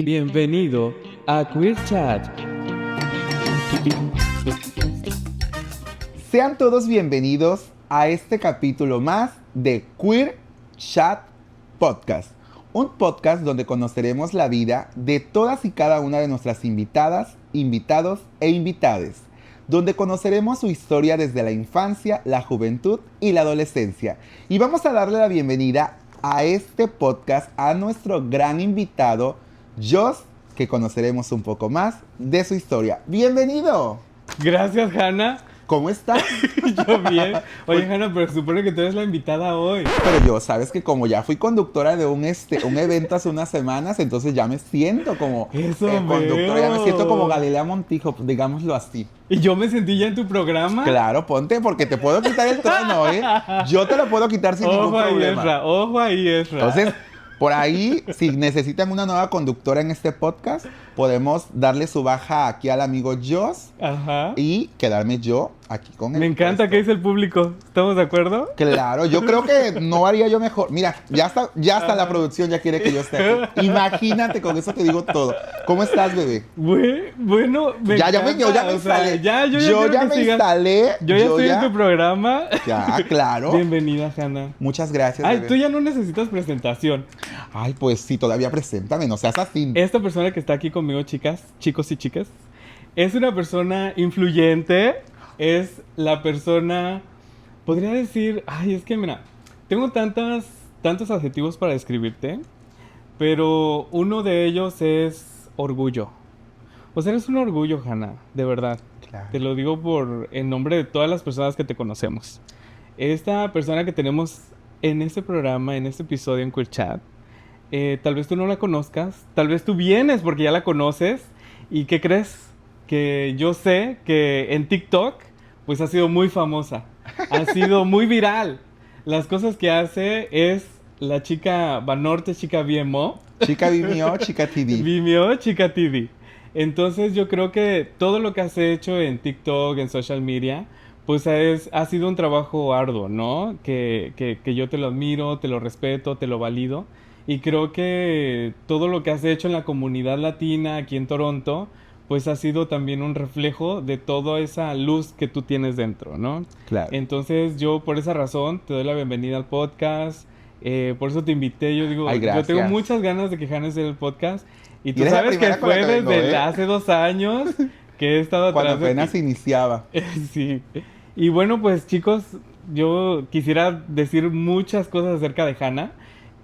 Bienvenido a Queer Chat. Sean todos bienvenidos a este capítulo más de Queer Chat Podcast. Un podcast donde conoceremos la vida de todas y cada una de nuestras invitadas, invitados e invitades. Donde conoceremos su historia desde la infancia, la juventud y la adolescencia. Y vamos a darle la bienvenida a este podcast a nuestro gran invitado, Joss, que conoceremos un poco más de su historia. ¡Bienvenido! Gracias, Hanna. ¿Cómo estás? Yo bien. Oye, Hanna, pero supone que tú eres la invitada hoy. Pero yo, sabes que como ya fui conductora de un evento hace unas semanas, entonces ya me siento como conductora, ya me siento como Galilea Montijo, digámoslo así. ¿Y yo me sentí ya en tu programa? Claro, ponte, porque te puedo quitar el trono, ¿eh? Yo te lo puedo quitar sin ningún problema. Ojo ahí, Ezra. Entonces, por ahí, si necesitan una nueva conductora en este podcast, podemos darle su baja aquí al amigo Joss. Ajá. Y quedarme yo aquí con él. Me encanta que dice el público. ¿Estamos de acuerdo? Claro, yo creo que no haría yo mejor. Mira, ya está la producción, ya quiere que yo esté aquí. Imagínate, con eso te digo todo. ¿Cómo estás, bebé? Bueno, yo ya me instalé. Yo ya me instalé. Yo ya estoy en tu programa. Ya, claro. Bienvenida, Hanna. Muchas gracias, Ay, bebé. tú ya no necesitas presentación. Ay, pues sí, todavía preséntame, no seas así. Esta persona que está aquí conmigo, chicos y chicas, es una persona influyente. Es la persona, podría decir, ay, es que mira, tengo tantos adjetivos para describirte, pero uno de ellos es orgullo. O sea, eres un orgullo, Hanna, de verdad. Claro. Te lo digo en nombre de todas las personas que te conocemos. Esta persona que tenemos en este programa, en este episodio en Queer Chat, tal vez tú no la conozcas, tal vez tú vienes porque ya la conoces. ¿Y qué crees? Que yo sé que en TikTok pues ha sido muy famosa, ha sido muy viral. Las cosas que hace es la chica Banorte, chica Vimeo. Chica Vimeo, chica TV. Vimeo, chica TV. Entonces yo creo que todo lo que has hecho en TikTok, en social media, pues ha sido un trabajo arduo, ¿no? Que yo te lo admiro, te lo respeto, te lo valido. Y creo que todo lo que has hecho en la comunidad latina aquí en Toronto, pues ha sido también un reflejo de toda esa luz que tú tienes dentro, ¿no? Claro. Entonces yo por esa razón te doy la bienvenida al podcast, por eso te invité, yo digo, Ay, yo tengo gracias. muchas ganas de que Hanna esté en el podcast, y tú eres la sabes que primera con la fue que vengo, desde ¿eh? hace 2 años que he estado Cuando atrás de apenas ti. iniciaba. Sí. Y bueno, pues chicos, yo quisiera decir muchas cosas acerca de Hanna,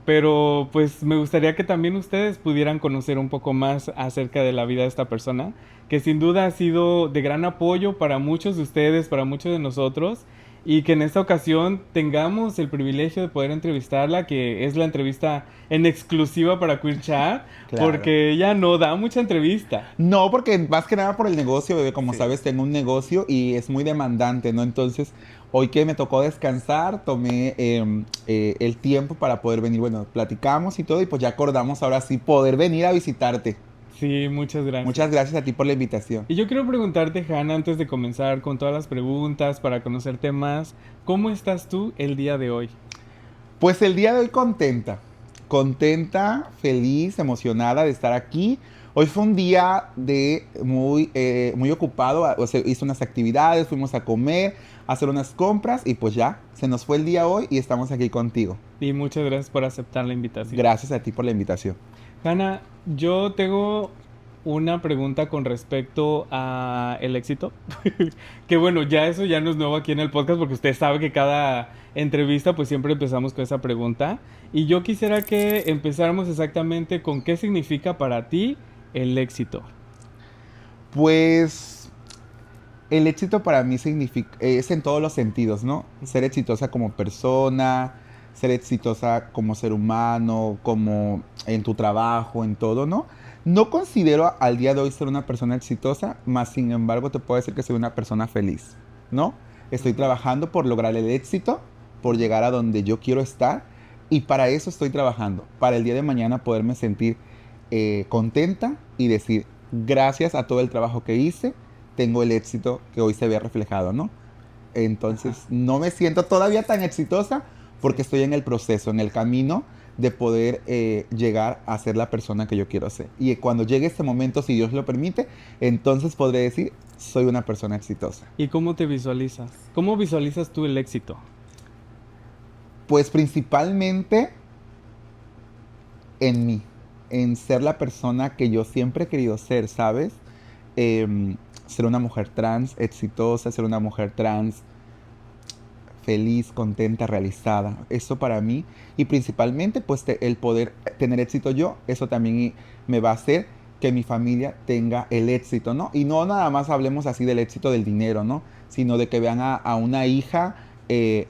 pero pues me gustaría que también ustedes pudieran conocer un poco más acerca de la vida de esta persona, que sin duda ha sido de gran apoyo para muchos de ustedes, para muchos de nosotros, y que en esta ocasión tengamos el privilegio de poder entrevistarla, que es la entrevista en exclusiva para Queer Chat, Claro. porque ella no da mucha entrevista. No, porque más que nada por el negocio, bebé. Como Sí. sabes, tengo un negocio y es muy demandante, ¿no? Entonces, hoy que me tocó descansar, tomé el tiempo para poder venir. Bueno, platicamos y todo, y pues ya acordamos ahora sí poder venir a visitarte. Sí, muchas gracias. Muchas gracias a ti por la invitación. Y yo quiero preguntarte, Hanna, antes de comenzar con todas las preguntas para conocerte más, ¿cómo estás tú el día de hoy? Pues el día de hoy contenta, feliz, emocionada de estar aquí. Hoy fue un día muy ocupado, o sea, hice unas actividades, fuimos a comer, a hacer unas compras y pues ya, se nos fue el día hoy y estamos aquí contigo. Y muchas gracias por aceptar la invitación. Gracias a ti por la invitación. Hanna, yo tengo una pregunta con respecto a el éxito. Que bueno, ya eso ya no es nuevo aquí en el podcast, porque usted sabe que cada entrevista pues siempre empezamos con esa pregunta. Y yo quisiera que empezáramos exactamente con qué significa para ti el éxito. Pues el éxito para mí es en todos los sentidos, ¿no? Ser exitosa como persona, ser exitosa como ser humano, como en tu trabajo, en todo, ¿no? No considero al día de hoy ser una persona exitosa, más sin embargo te puedo decir que soy una persona feliz, ¿no? Estoy trabajando por lograr el éxito, por llegar a donde yo quiero estar, y para eso estoy trabajando, para el día de mañana poderme sentir contenta y decir, gracias a todo el trabajo que hice, tengo el éxito que hoy se ve reflejado, ¿no? Entonces, no me siento todavía tan exitosa porque estoy en el proceso, en el camino de poder llegar a ser la persona que yo quiero ser. Y cuando llegue ese momento, si Dios lo permite, entonces podré decir, soy una persona exitosa. ¿Y cómo te visualizas? ¿Cómo visualizas tú el éxito? Pues principalmente en mí, en ser la persona que yo siempre he querido ser, ¿sabes? Ser una mujer trans exitosa, ser una mujer trans feliz, contenta, realizada. Eso para mí. Y principalmente, pues el poder tener éxito yo, eso también me va a hacer que mi familia tenga el éxito, ¿no? Y no nada más hablemos así del éxito del dinero, ¿no? Sino de que vean a una hija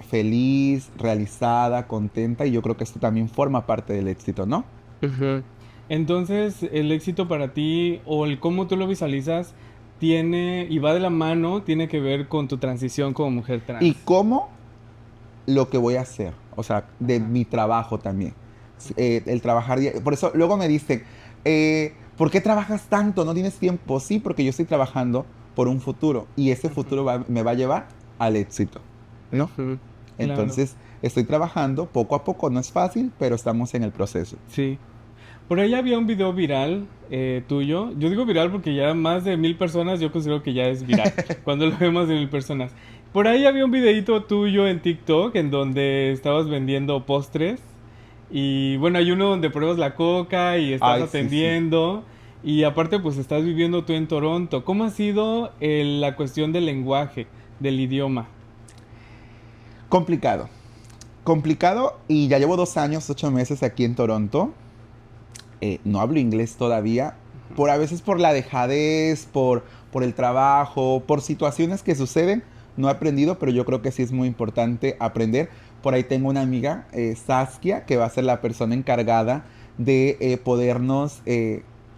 feliz, realizada, contenta. Y yo creo que esto también forma parte del éxito, ¿no? Ujú. Entonces, el éxito para ti o el cómo tú lo visualizas tiene y va de la mano, tiene que ver con tu transición como mujer trans. Y cómo lo que voy a hacer, o sea, de Ajá. mi trabajo también. El trabajar, por eso luego me dicen, ¿por qué trabajas tanto? ¿No tienes tiempo? Sí, porque yo estoy trabajando por un futuro y ese Ujú. futuro me va a llevar al éxito, ¿no? Ujú. Claro, Entonces, estoy trabajando poco a poco, no es fácil, pero estamos en el proceso. sí. Por ahí había un video viral tuyo. Yo digo viral porque ya más de 1000 personas yo considero que ya es viral. Cuando lo vemos de 1000 personas. Por ahí había un videito tuyo en TikTok en donde estabas vendiendo postres. Y bueno, hay uno donde pruebas la coca y estás Ay, sí, sí. atendiendo. Y aparte pues estás viviendo tú en Toronto. ¿Cómo ha sido la cuestión del lenguaje, del idioma? Complicado. Complicado y ya llevo 2 años, 8 meses aquí en Toronto. No hablo inglés todavía, por a veces por la dejadez, por el trabajo, por situaciones que suceden, no he aprendido, pero yo creo que sí es muy importante aprender. Por ahí tengo una amiga, Saskia, que va a ser la persona encargada de podernos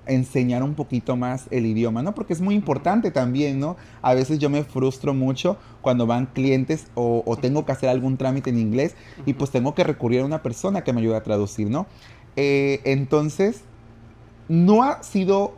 enseñar un poquito más el idioma, ¿no? Porque es muy Ujú, importante también, ¿no? A veces yo me frustro mucho cuando van clientes o tengo que hacer algún trámite en inglés y ujú. pues tengo que recurrir a una persona que me ayude a traducir, ¿no? Entonces, no ha sido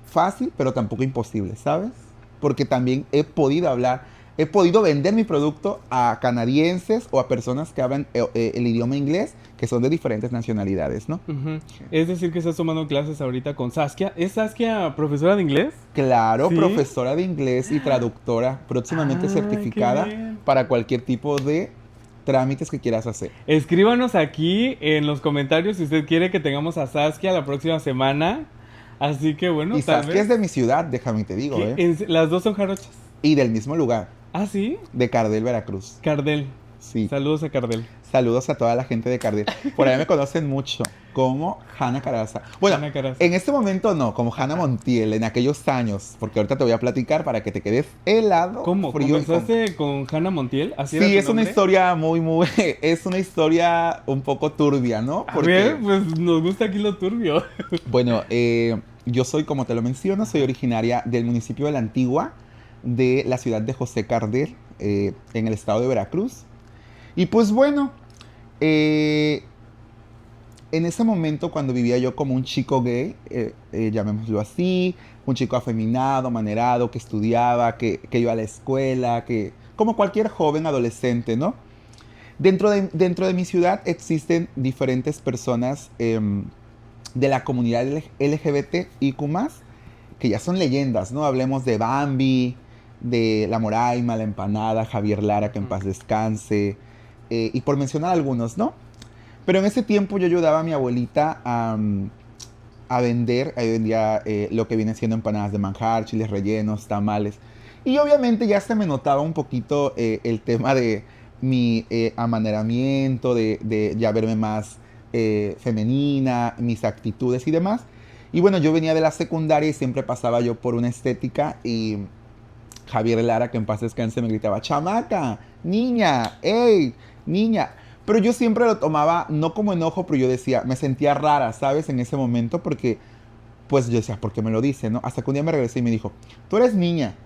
fácil, pero tampoco imposible, ¿sabes? Porque también he podido vender mi producto a canadienses o a personas que hablan el idioma inglés, que son de diferentes nacionalidades, ¿no? Ujú. Es decir, que estás tomando clases ahorita con Saskia. ¿Es Saskia profesora de inglés? Claro, Sí. profesora de inglés y traductora, próximamente Ah, qué certificada bien. para cualquier tipo de trámites que quieras hacer. Escríbanos aquí en los comentarios si usted quiere que tengamos a Saskia la próxima semana. Así que bueno, Y tal sabes que es de vez. mi ciudad, déjame te digo, Que ¿eh? las dos son jarochas. Y del mismo lugar, Ah, sí. de Cardel, Veracruz. Cardel. Sí. Saludos a Cardel. Saludos a toda la gente de Cardel. Por ahí me conocen mucho como Hanna Caraza. Bueno, Ana Caraza. en este momento no, como Hanna Montiel, en aquellos años, porque ahorita te voy a platicar para que te quedes helado, ¿Cómo? frío y con... ¿Comenzaste con Hannah Montiel? ¿Así era Sí, tu es una nombre? historia muy, es una historia un poco turbia, ¿no? A ver, Porque, pues nos gusta aquí lo turbio. bueno, yo soy, como te lo menciono, soy originaria del municipio de La Antigua, de la ciudad de José Cardel, en el estado de Veracruz. Y pues bueno, eh, en ese momento cuando vivía yo como un chico gay, llamémoslo así, un chico afeminado, manerado, que estudiaba, que iba a la escuela, que como cualquier joven adolescente, ¿no? Dentro de mi ciudad existen diferentes personas de la comunidad LGBTIQ+, que ya son leyendas, ¿no? Hablemos de Bambi, de La Moraima, La Empanada, Javier Lara, que en paz descanse, y por mencionar algunos, ¿no? Pero en ese tiempo yo ayudaba a mi abuelita a vender, ahí vendía lo que viene siendo empanadas de manjar, chiles rellenos, tamales. Y obviamente ya se me notaba un poquito el tema de mi amaneramiento, de ya verme más femenina, mis actitudes y demás. Y bueno, yo venía de la secundaria y siempre pasaba yo por una estética y Javier Lara, que en paz descanse, me gritaba, chamaca, niña, hey, niña. Pero yo siempre lo tomaba, no como enojo, pero yo decía, me sentía rara, ¿sabes? En ese momento, porque, pues yo decía, ¿por qué me lo dice, no? Hasta que un día me regresé y me dijo, tú eres niña.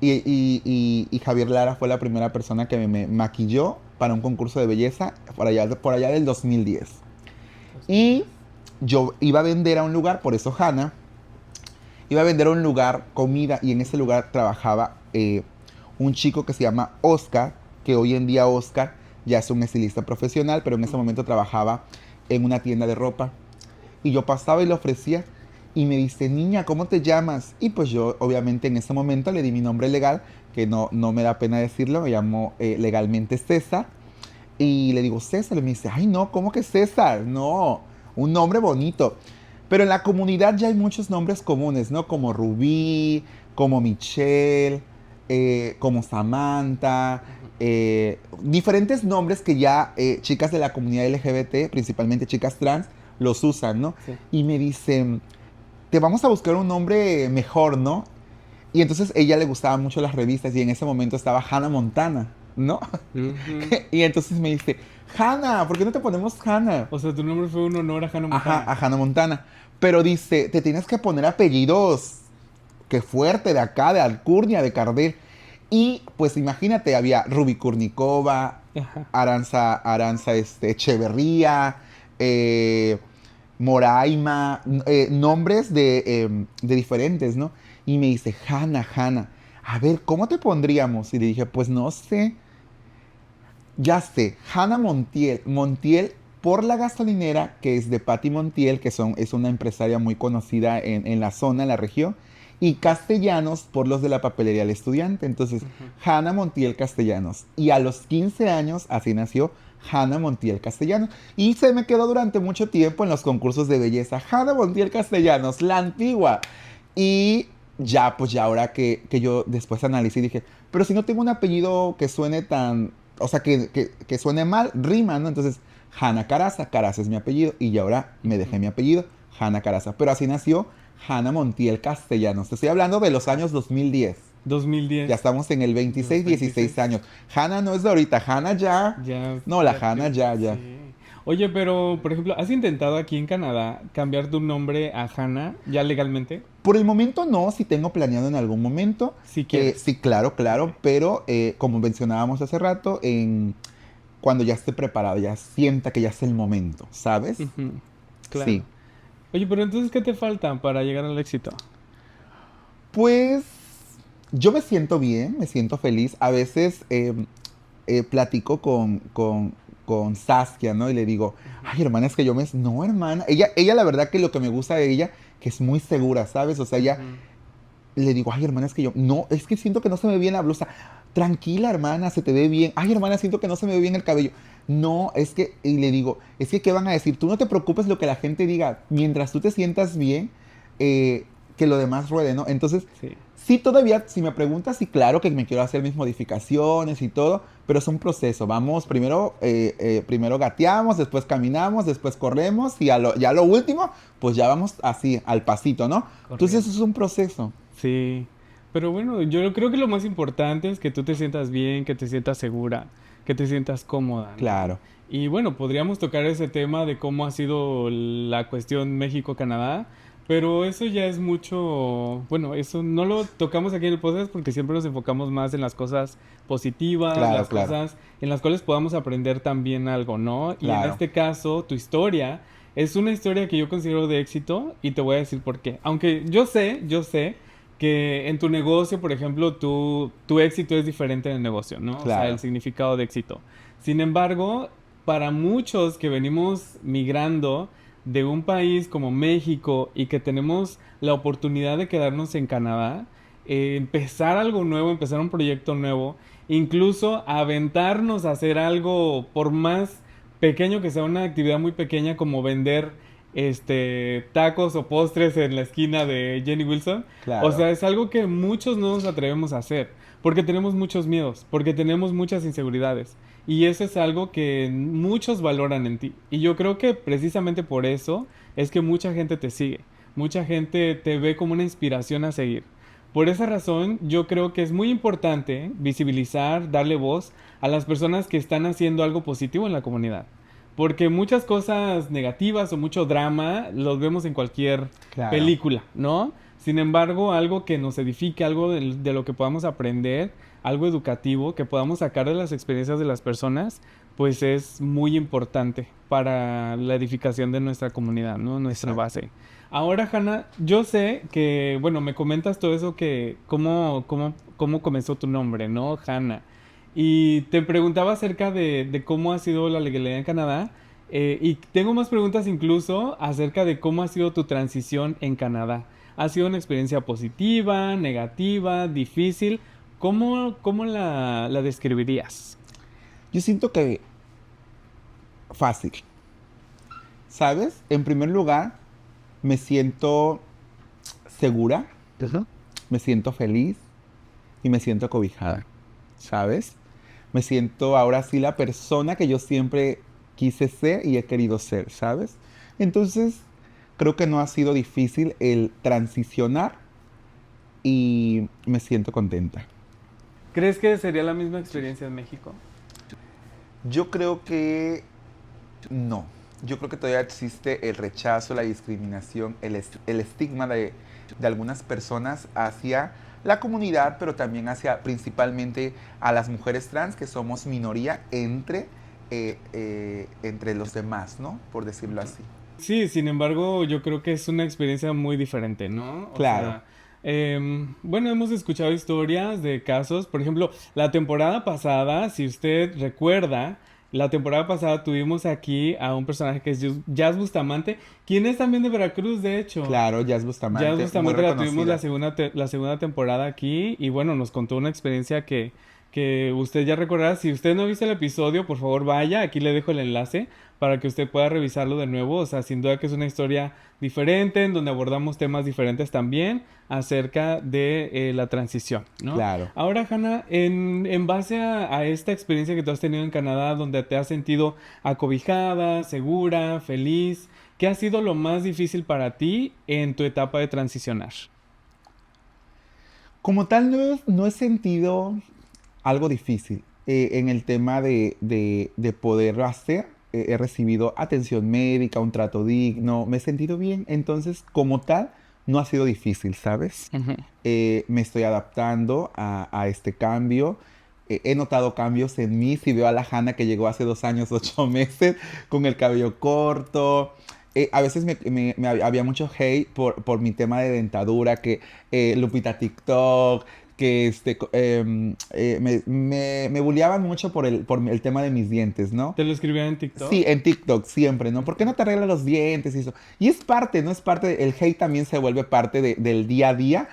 Y Javier Lara fue la primera persona que me maquilló para un concurso de belleza por allá del 2010. Y yo iba a vender a un lugar, por eso Hanna, iba a vender a un lugar comida y en ese lugar trabajaba un chico que se llama Oscar, que hoy en día Oscar ya es un estilista profesional, pero en ese momento trabajaba en una tienda de ropa. Y yo pasaba y le ofrecía. Y me dice, niña, ¿cómo te llamas? Y pues yo, obviamente, en ese momento le di mi nombre legal, que no me da pena decirlo, me llamo legalmente César. Y le digo, César, y me dice, ay, no, ¿cómo que César? No, un nombre bonito. Pero en la comunidad ya hay muchos nombres comunes, ¿no? Como Rubí, como Michelle, como Samantha, Ujú. diferentes nombres que ya chicas de la comunidad LGBT, principalmente chicas trans, los usan, ¿no? Sí. Y me dicen, te vamos a buscar un nombre mejor, ¿no? Y entonces ella le gustaban mucho las revistas y en ese momento estaba Hannah Montana, ¿no? Ujú. Y entonces me dice, Hannah, ¿por qué no te ponemos Hannah? O sea, tu nombre fue un honor a Hannah Ajá, Montana. a Hannah Montana. Pero dice, te tienes que poner apellidos, que fuerte, de acá, de Alcurnia, de Cardel. Y pues imagínate, había Ruby Kurnikova, Ajá. Aranza Echeverría, eh, Moraima, nombres de diferentes, ¿no? Y me dice, Hannah, Hannah, a ver, ¿cómo te pondríamos? Y le dije, pues no sé, ya sé, Hannah Montiel. Montiel por la gasolinera, que es de Patty Montiel, es una empresaria muy conocida en la zona, en la región. Y Castellanos por los de la papelería El Estudiante. Entonces, Ujú. Hannah Montiel Castellanos. Y a los 15 años, así nació Hannah Montiel Castellanos. Y se me quedó durante mucho tiempo en los concursos de belleza. Hannah Montiel Castellanos, la antigua. Y ya, pues ya ahora que yo después analicé y dije, pero si no tengo un apellido que suene tan, o sea, que suene mal, rima, ¿no? Entonces, Hanna Caraza, Caraza es mi apellido, y ya ahora me dejé Ujú. mi apellido, Hanna Caraza. Pero así nació Hannah Montiel Castellanos. Te estoy hablando de los años 2010. Ya 2010. estamos en el Los 26, 16 26. años. Hanna no es de ahorita, Hanna ya. Ya, No, la ya Hanna ya, ya. sí. Oye, pero, por ejemplo, ¿has intentado aquí en Canadá cambiar tu nombre a Hannah ya legalmente? Por el momento no, si tengo planeado en algún momento. Si quieres. Sí, claro, Ok. claro, pero como mencionábamos hace rato, cuando ya esté preparado, ya sienta que ya es el momento, ¿sabes? Ujú. Sí. Claro. Oye, pero entonces, ¿qué te falta para llegar al éxito? Pues yo me siento bien, me siento feliz. A veces platico con Saskia, ¿no? Y le digo, Ujú. ay, hermana, es que yo me... No, hermana. Ella la verdad que lo que me gusta de ella, que es muy segura, ¿sabes? O sea, ella Ujú. le digo, ay, hermana, es que yo... No, es que siento que no se me ve bien la blusa. Tranquila, hermana, se te ve bien. Ay, hermana, siento que no se me ve bien el cabello. No, es que... Y le digo, es que, ¿qué van a decir? Tú no te preocupes lo que la gente diga. Mientras tú te sientas bien, que lo demás ruede, ¿no? Entonces, Sí. sí, todavía, si me preguntas, sí, claro que me quiero hacer mis modificaciones y todo, pero es un proceso. Vamos, primero gateamos, después caminamos, después corremos y ya lo último, pues ya vamos así, al pasito, ¿no? Entonces, Corriendo. eso es un proceso. Sí. Pero bueno, yo creo que lo más importante es que tú te sientas bien, que te sientas segura, que te sientas cómoda, ¿no? Claro, Y bueno, podríamos tocar ese tema de cómo ha sido la cuestión México-Canadá, pero eso ya es mucho, bueno, eso no lo tocamos aquí en el podcast porque siempre nos enfocamos más en las cosas positivas, claro, las claro, cosas en las cuales podamos aprender también algo, ¿no? Y en claro. este caso, tu historia es una historia que yo considero de éxito y te voy a decir por qué. Aunque yo sé que en tu negocio, por ejemplo, tu éxito es diferente en el negocio, ¿no? O sea, el Claro, significado de éxito. Sin embargo, para muchos que venimos migrando de un país como México y que tenemos la oportunidad de quedarnos en Canadá, empezar algo nuevo, empezar un proyecto nuevo, incluso aventarnos a hacer algo por más pequeño que sea, una actividad muy pequeña como vender tacos o postres en la esquina de Jenny Wilson. O claro, sea, es algo que muchos no nos atrevemos a hacer, porque tenemos muchos miedos, porque tenemos muchas inseguridades. Y eso es algo que muchos valoran en ti. Y yo creo que precisamente por eso es que mucha gente te sigue, mucha gente te ve como una inspiración a seguir. Por esa razón, yo creo que es muy importante visibilizar, darle voz a las personas que están haciendo algo positivo en la comunidad. Porque muchas cosas negativas o mucho drama los vemos en cualquier claro. película, ¿no? Sin embargo, algo que nos edifique, algo de lo que podamos aprender, algo educativo que podamos sacar de las experiencias de las personas, pues es muy importante para la edificación de nuestra comunidad, ¿no? Nuestra Exacto. base. Ahora, Hanna, yo sé que, bueno, me comentas todo eso que, cómo comenzó tu nombre, ¿no? Hanna. Y te preguntaba acerca de cómo ha sido la legalidad en Canadá. Y tengo más preguntas incluso acerca de cómo ha sido tu transición en Canadá. ¿Ha sido una experiencia positiva, negativa, difícil? ¿Cómo la describirías? Yo siento que fácil, ¿sabes? En primer lugar, me siento segura, me siento feliz y me siento cobijada, ¿sabes? Me siento ahora sí la persona que yo siempre quise ser y he querido ser, ¿sabes? Entonces, creo que no ha sido difícil el transicionar y me siento contenta. ¿Crees que sería la misma experiencia en México? Yo creo que no. Yo creo que todavía existe el rechazo, la discriminación, el estigma de algunas personas hacia la comunidad, pero también hacia principalmente a las mujeres trans, que somos minoría entre los demás, ¿no? Por decirlo así. Sí, sin embargo, yo creo que es una experiencia muy diferente, ¿no? O Claro. sea, bueno, hemos escuchado historias de casos, por ejemplo, la temporada pasada, si usted recuerda, la temporada pasada tuvimos aquí a un personaje que es Jazz Bustamante, quien es también de Veracruz, de hecho. Claro, Jazz Jazz Bustamante, muy Bustamante la tuvimos reconocida. la segunda temporada aquí y bueno, nos contó una experiencia que usted ya recordará. Si usted no ha visto el episodio, por favor vaya, aquí le dejo el enlace para que usted pueda revisarlo de nuevo. O sea, sin duda que es una historia diferente en donde abordamos temas diferentes también acerca de la transición, ¿no? Claro. Ahora, Hannah, en base a esta experiencia que tú has tenido en Canadá, donde te has sentido acobijada, segura, feliz, ¿qué ha sido lo más difícil para ti en tu etapa de transicionar? Como tal, no he sentido algo difícil en el tema de poderlo hacer. He recibido atención médica, un trato digno, me he sentido bien. Entonces, como tal, no ha sido difícil, ¿sabes? Ujú. Me estoy adaptando a este cambio. He notado cambios en mí. Si veo a la Hannah que llegó hace 2 años, 8 meses, con el cabello corto. A veces había mucho hate por mi tema de dentadura, que Lupita TikTok, que me bulleaban mucho por el tema de mis dientes, ¿no? ¿Te lo escribían en TikTok? Sí, en TikTok siempre, ¿no? ¿Por qué no te arreglas los dientes y eso? Y es parte, ¿no? Es parte, el hate también se vuelve parte del día a día.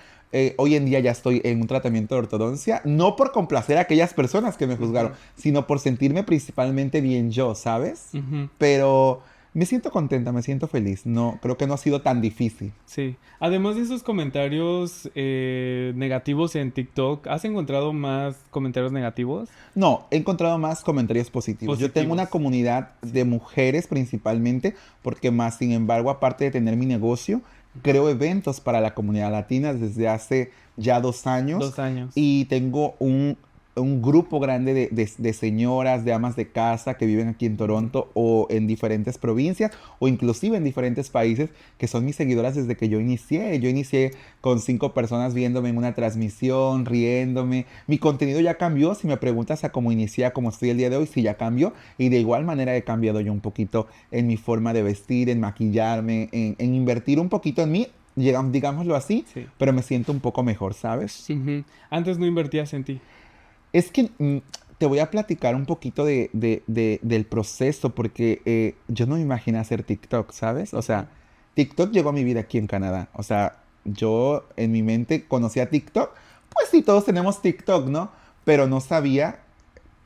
Hoy en día ya estoy en un tratamiento de ortodoncia, no por complacer a aquellas personas que me juzgaron, Ujú, sino por sentirme principalmente bien yo, ¿sabes? ujú. Pero me siento contenta, me siento feliz. No, creo que no ha sido tan difícil. Sí. Además de esos comentarios negativos en TikTok, ¿has encontrado más comentarios negativos? No, he encontrado más comentarios positivos. Yo tengo Positivos. una comunidad Sí. de mujeres principalmente, porque más, sin embargo, aparte de tener mi negocio, creo eventos para la comunidad latina desde hace ya 2 años 2 años. y tengo un grupo grande de señoras, de amas de casa que viven aquí en Toronto o en diferentes provincias o inclusive en diferentes países que son mis seguidoras desde que yo inicié. Yo inicié con 5 personas viéndome en una transmisión, riéndome. Mi contenido ya cambió. Si me preguntas a cómo inicié, a cómo estoy el día de hoy, sí ya cambió. Y de igual manera he cambiado yo un poquito en mi forma de vestir, en maquillarme, en invertir un poquito en mí, digámoslo así, Sí. pero me siento un poco mejor, ¿sabes? Ujú. Antes no invertías en ti. Es que te voy a platicar un poquito del proceso porque yo no me imaginé hacer TikTok, ¿sabes? O Ujú. sea, TikTok llegó a mi vida aquí en Canadá. O sea, yo en mi mente conocía TikTok. Pues sí, todos tenemos TikTok, ¿no? Pero no sabía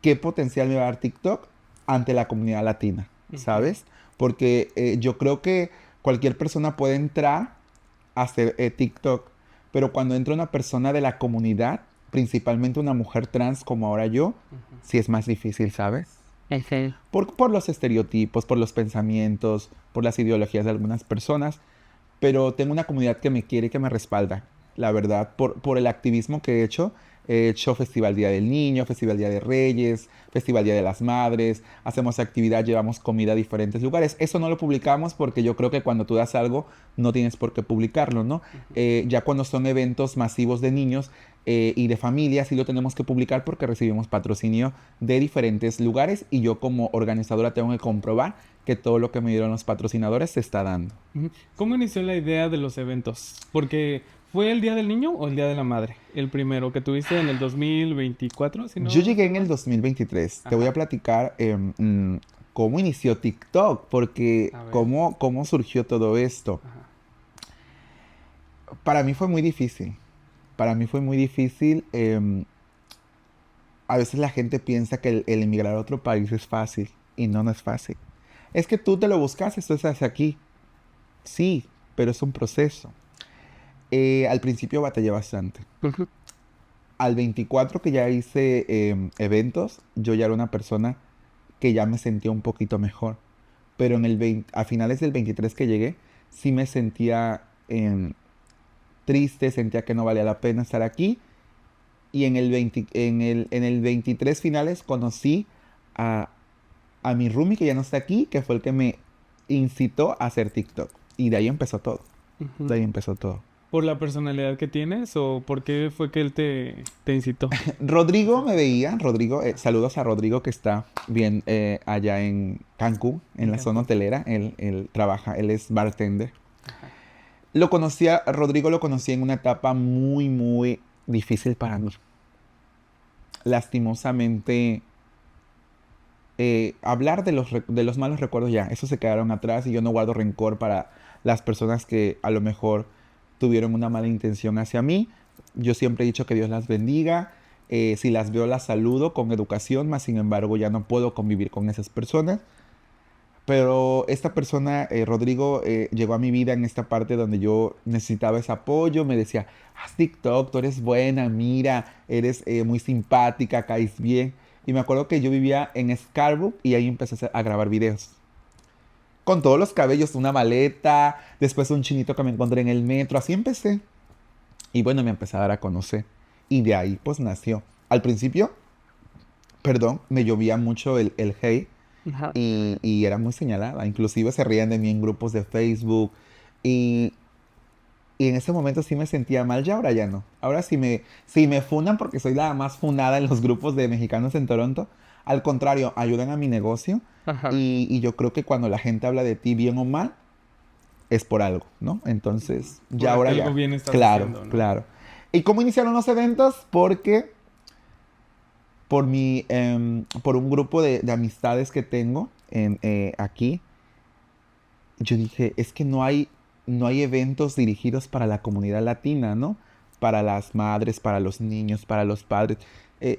qué potencial me va a dar TikTok ante la comunidad latina, Ujú. ¿sabes? Porque yo creo que cualquier persona puede entrar a hacer TikTok, pero cuando entra una persona de la comunidad, principalmente una mujer trans como ahora yo, Ujú. sí es más difícil, ¿sabes? Ujú. Por los estereotipos, por los pensamientos, por las ideologías de algunas personas, pero tengo una comunidad que me quiere y que me respalda, la verdad, por el activismo que he hecho. He hecho Festival Día del Niño, Festival Día de Reyes, Festival Día de las Madres, hacemos actividad, llevamos comida a diferentes lugares. Eso no lo publicamos porque yo creo que cuando tú das algo no tienes por qué publicarlo, ¿no? Ya cuando son eventos masivos de niños y de familias sí lo tenemos que publicar porque recibimos patrocinio de diferentes lugares y yo como organizadora tengo que comprobar que todo lo que me dieron los patrocinadores se está dando. Ujú. ¿Cómo inició la idea de los eventos? Porque ¿fue el Día del Niño o el Día de la Madre? El primero que tuviste en el 2024, si Yo no llegué estoy en el mal. 2023. Te voy a Ajá. platicar. cómo inició TikTok, porque A ver. cómo surgió todo esto. Ajá. Para mí fue muy difícil. Para mí fue muy difícil. A veces la gente piensa que el emigrar a otro país es fácil y no, no es fácil. Es que tú te lo buscas, esto estás aquí. Sí, pero es un proceso. Al principio batallé bastante. Al 24 que ya hice eventos, yo ya era una persona que ya me sentía un poquito mejor. Pero a finales del 23 que llegué, sí me sentía triste, sentía que no valía la pena estar aquí. Y en el 23 finales conocí a, a mi roomie que ya no está aquí, que fue el que me incitó a hacer TikTok. Y de ahí empezó todo. Ujú. De ahí empezó todo. ¿Por la personalidad que tienes o por qué fue que él te incitó a Rodrigo hacer me TikTok? veía, Rodrigo, saludos a Rodrigo que está bien allá en Cancún, en En la zona Cancún. hotelera. Él trabaja, él es bartender. Ajá. Rodrigo lo conocí en una etapa muy, muy difícil para mí. Lastimosamente, hablar de los malos recuerdos ya, esos se quedaron atrás y yo no guardo rencor para las personas que a lo mejor tuvieron una mala intención hacia mí. Yo siempre he dicho que Dios las bendiga. Si las veo, las saludo con educación, mas sin embargo ya no puedo convivir con esas personas. Pero esta persona, Rodrigo, llegó a mi vida en esta parte donde yo necesitaba ese apoyo. Me decía, haz TikTok, tú eres buena, mira, eres muy simpática, caes bien. Y me acuerdo que yo vivía en Scarborough y ahí empecé a grabar videos. Con todos los cabellos, una maleta, después un chinito que me encontré en el metro. Así empecé. Y bueno, me empecé a dar a conocer. Y de ahí pues nació. Al principio, perdón, me llovía mucho el hate Ajá. y era muy señalada. Inclusive se reían de mí en grupos de Facebook. Y, y en ese momento sí me sentía mal, ya ahora ya no. Ahora si me funan porque soy la más funada en los grupos de mexicanos en Toronto, al contrario, ayudan a mi negocio. Ajá. Y yo creo que cuando la gente habla de ti bien o mal, es por algo, ¿no? Entonces, ya Por ahora algo ya. bien estás Claro, haciendo, ¿no? claro. ¿Y cómo iniciaron los eventos? Porque por un grupo de amistades que tengo aquí, yo dije, es que no hay eventos dirigidos para la comunidad latina, ¿no? Para las madres, para los niños, para los padres.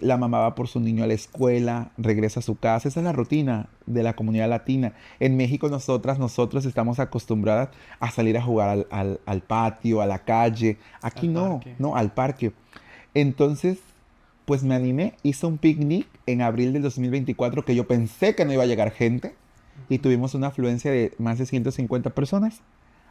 La mamá va por su niño a la escuela, regresa a su casa. Esa es la rutina de la comunidad latina. En México nosotros estamos acostumbradas a salir a jugar al patio, a la calle. Aquí Al no, parque. no, al parque. Entonces, pues me animé, hice un picnic en abril del 2024 que yo pensé que no iba a llegar gente y tuvimos una afluencia de más de 150 personas.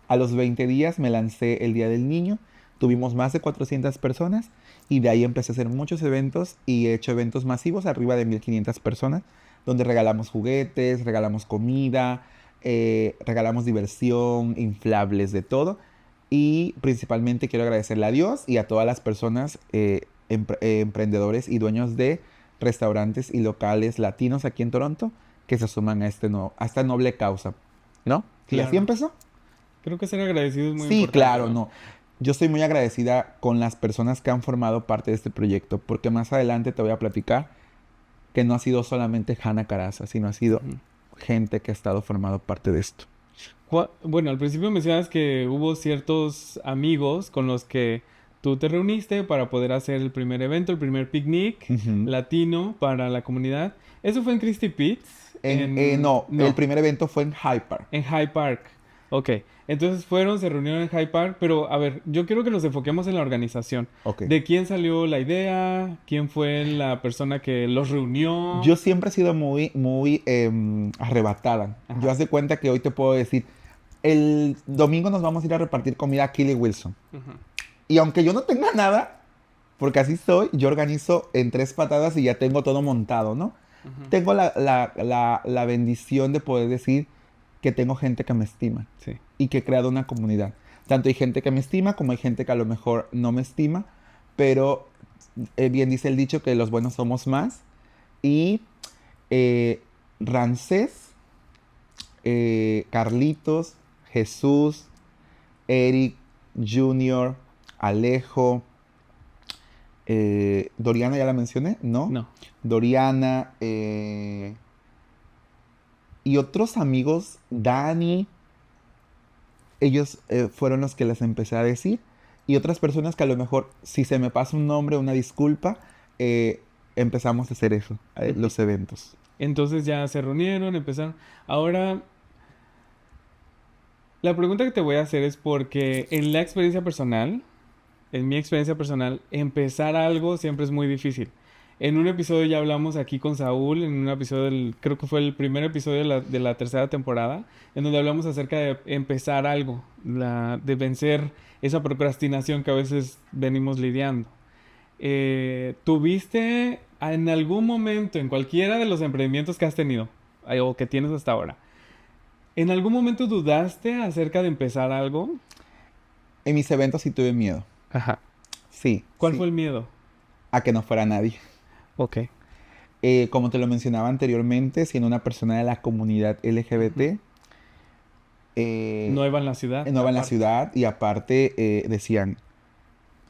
A los 20 días me lancé el Día del Niño, tuvimos más de 400 personas y de ahí empecé a hacer muchos eventos y he hecho eventos masivos arriba de 1500 personas donde regalamos juguetes, regalamos comida, regalamos diversión, inflables, de todo. Y principalmente quiero agradecerle a Dios y a todas las personas, emprendedores y dueños de restaurantes y locales latinos aquí en Toronto que se suman a esta noble causa, ¿no? Y así Claro. empezó. Creo que ser agradecido es muy Sí, importante, claro, ¿no? no. Yo estoy muy agradecida con las personas que han formado parte de este proyecto, porque más adelante te voy a platicar que no ha sido solamente Hanna Caraza, sino ha sido Ujú. gente que ha estado formado parte de esto. Bueno, al principio mencionas que hubo ciertos amigos con los que tú te reuniste para poder hacer el primer evento, el primer picnic Ujú. latino para la comunidad. ¿Eso fue en Christie Pitts? No, el No, primer evento fue en Hyde Park. en Hyde Park. Ok, entonces se reunieron en Hyde Park, pero a ver, yo quiero que nos enfoquemos en la organización. Ok. ¿De quién salió la idea? ¿Quién fue la persona que los reunió? Yo siempre he sido muy, muy arrebatada. Yo Ajá. haz de cuenta que hoy te puedo decir, el domingo nos vamos a ir a repartir comida a Kelly Wilson. Ujú. Y aunque yo no tenga nada, porque así soy, yo organizo en 3 patadas y ya tengo todo montado, ¿no? Ujú. Tengo la bendición de poder decir que tengo gente que me estima Sí. y que he creado una comunidad. Tanto hay gente que me estima como hay gente que a lo mejor no me estima, pero bien dice el dicho que los buenos somos más. Y eh, Rancés, Carlitos, Jesús, Eric, Junior, Alejo, Doriana ya la mencioné, ¿no? No. Doriana, Y otros amigos, Dani, ellos fueron los que les empecé a decir. Y otras personas que a lo mejor, si se me pasa un nombre, una disculpa, empezamos a hacer eso, los eventos. Entonces ya se reunieron, empezaron. Ahora, la pregunta que te voy a hacer es porque en la experiencia personal, en mi experiencia personal, empezar algo siempre es muy difícil. En un episodio ya hablamos aquí con Saúl, en un episodio creo que fue el primer episodio de la tercera temporada, en donde hablamos acerca de empezar algo, de vencer esa procrastinación que a veces venimos lidiando. ¿Tuviste en algún momento, en cualquiera de los emprendimientos que has tenido, o que tienes hasta ahora, en algún momento dudaste acerca de empezar algo? En mis eventos sí tuve miedo. Ajá. Sí. ¿Cuál sí. fue el miedo? A que no fuera nadie. Ok. Como te lo mencionaba anteriormente, siendo una persona de la comunidad LGBT, Nueva en la ciudad. nueva en la aparte. ciudad, y aparte decían,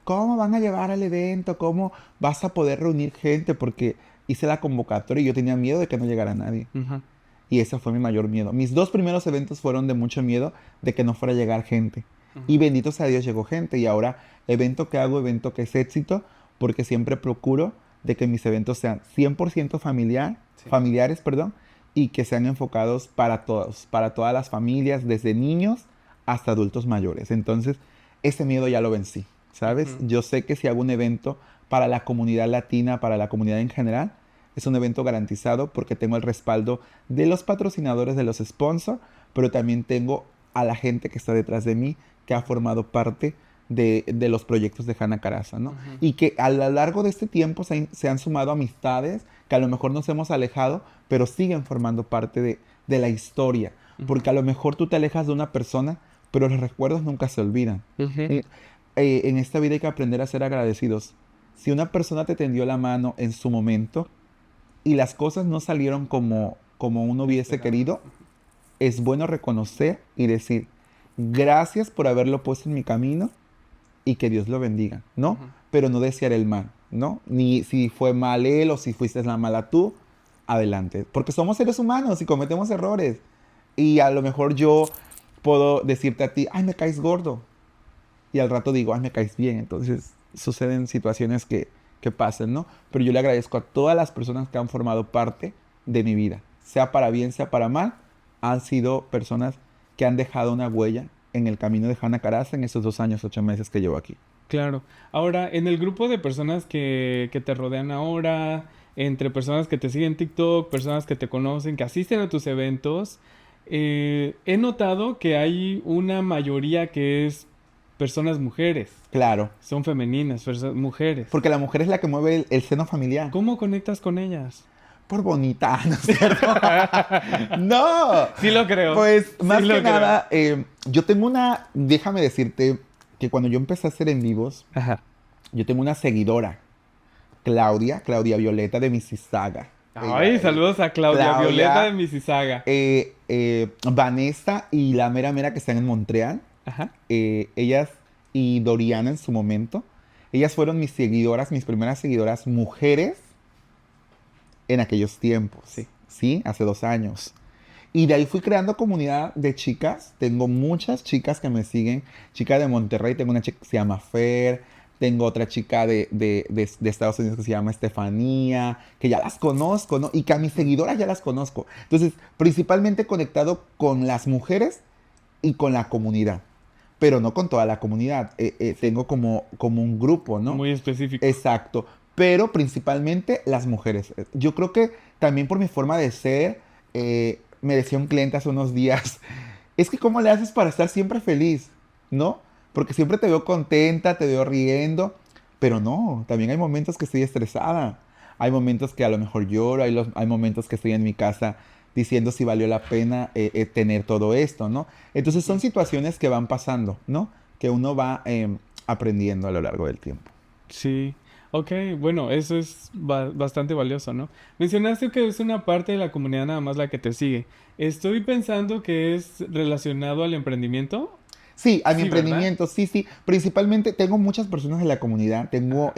¿cómo van a llevar al evento? ¿Cómo vas a poder reunir gente? Porque hice la convocatoria y yo tenía miedo de que no llegara nadie. Ujú. Y ese fue mi mayor miedo. Mis dos primeros eventos fueron de mucho miedo de que no fuera a llegar gente. Ujú. Y bendito sea Dios, llegó gente. Y ahora, evento que hago, evento que es éxito, porque siempre procuro de que mis eventos sean 100% Sí. familiares, perdón, y que sean enfocados para todos, para todas las familias, desde niños hasta adultos mayores. Entonces, ese miedo ya lo vencí, ¿sabes? Ujú. Yo sé que si hago un evento para la comunidad latina, para la comunidad en general, es un evento garantizado porque tengo el respaldo de los patrocinadores, de los sponsors, pero también tengo a la gente que está detrás de mí, que ha formado parte de los proyectos de Hanna Caraza, ¿no? Ujú. Y que a lo largo de este tiempo se han sumado amistades que a lo mejor nos hemos alejado, pero siguen formando parte de la historia. Ujú. Porque a lo mejor tú te alejas de una persona, pero los recuerdos nunca se olvidan. Ujú. En esta vida hay que aprender a ser agradecidos. Si una persona te tendió la mano en su momento y las cosas no salieron como uno hubiese querido, es bueno reconocer y decir, gracias por haberlo puesto en mi camino y que Dios lo bendiga, ¿no? Ujú. Pero no desear el mal, ¿no? Ni si fue mal él o si fuiste la mala tú, adelante. Porque somos seres humanos y cometemos errores. Y a lo mejor yo puedo decirte a ti, ay, me caes gordo. Y al rato digo, ay, me caes bien. Entonces suceden situaciones que pasan, ¿no? Pero yo le agradezco a todas las personas que han formado parte de mi vida. Sea para bien, sea para mal, han sido personas que han dejado una huella en el camino de Hanna Caraza en esos 2 años, 8 meses que llevo aquí. Claro. Ahora, en el grupo de personas que te rodean ahora, entre personas que te siguen en TikTok, personas que te conocen, que asisten a tus eventos, he notado que hay una mayoría que es personas mujeres, Claro, son femeninas, mujeres. porque la mujer es la que mueve el seno familiar. ¿Cómo conectas con ellas? Por bonita, ¿no es cierto? No, Sí lo creo. pues Sí más lo que creo. nada, yo tengo déjame decirte que cuando yo empecé a hacer en vivos, Ajá. yo tengo una seguidora, Claudia Violeta de Mississauga. Ay, saludos a Claudia Violeta de Mississauga. Vanessa y la mera mera que están en Montreal, Ajá. ellas y Doriana en su momento, ellas fueron mis seguidoras, mis primeras seguidoras mujeres en aquellos tiempos, Sí. ¿sí? Hace 2 años. Y de ahí fui creando comunidad de chicas. Tengo muchas chicas que me siguen. Chica de Monterrey, tengo una chica que se llama Fer. Tengo otra chica de Estados Unidos que se llama Estefanía, que ya las conozco, ¿no? Y que a mis seguidoras ya las conozco. Entonces, principalmente conectado con las mujeres y con la comunidad. Pero no con toda la comunidad. Tengo como un grupo, ¿no? Muy específico. Exacto, pero principalmente las mujeres. Yo creo que también por mi forma de ser, me decía un cliente hace unos días, es que ¿cómo le haces para estar siempre feliz? ¿No? Porque siempre te veo contenta, te veo riendo, pero no, también hay momentos que estoy estresada. Hay momentos que a lo mejor lloro, hay momentos que estoy en mi casa diciendo si valió la pena tener todo esto, ¿no? Entonces son situaciones que van pasando, ¿no? Que uno va aprendiendo a lo largo del tiempo. Sí. Ok, bueno, eso es bastante valioso, ¿no? Mencionaste que es una parte de la comunidad nada más la que te sigue. Estoy pensando que es relacionado al emprendimiento. Sí, a mi Sí, ¿verdad? emprendimiento, sí, sí. Principalmente tengo muchas personas de la comunidad. Tengo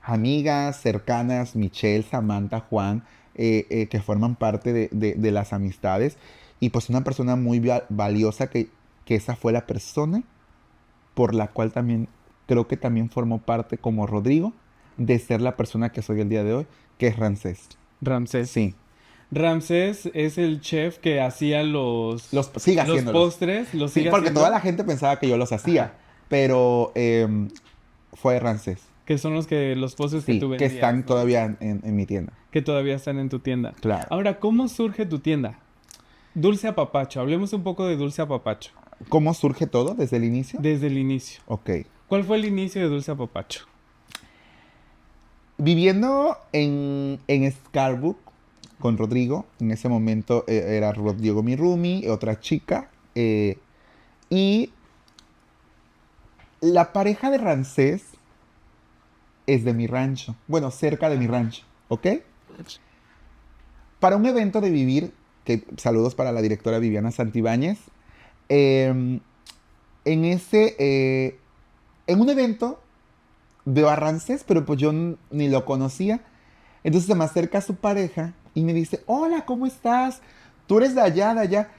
amigas cercanas, Michelle, Samantha, Juan, que forman parte de las amistades. Y pues una persona muy valiosa que esa fue la persona por la cual también creo que también formó parte como Rodrigo de ser la persona que soy el día de hoy, que es Ramsés. Ramsés. Sí. Ramsés es el chef que hacía Sigue los haciéndolos. postres, los Sí, sigue porque haciendo, toda la gente pensaba que yo los hacía, Ajá. pero fue Ramsés. que son los postres que Sí, tú que vendías, están ¿no? todavía en mi tienda. Que todavía están en tu tienda. Claro. Ahora, ¿cómo surge tu tienda? Dulce Apapacho. Hablemos un poco de Dulce Apapacho. ¿Cómo surge todo desde el inicio? Desde el inicio. Ok. ¿Cuál fue el inicio de Dulce Apapacho? Viviendo en Scarborough con Rodrigo, en ese momento era Rodrigo mi roomie, otra chica, y la pareja de Ramsés es de mi rancho, bueno, cerca de mi rancho, ¿ok? Para un evento de vivir, que saludos para la directora Viviana Santibáñez, en en un evento veo a Ramsés, pero pues yo ni lo conocía. Entonces se me acerca su pareja y me dice, hola, ¿cómo estás? Tú eres de allá, de allá.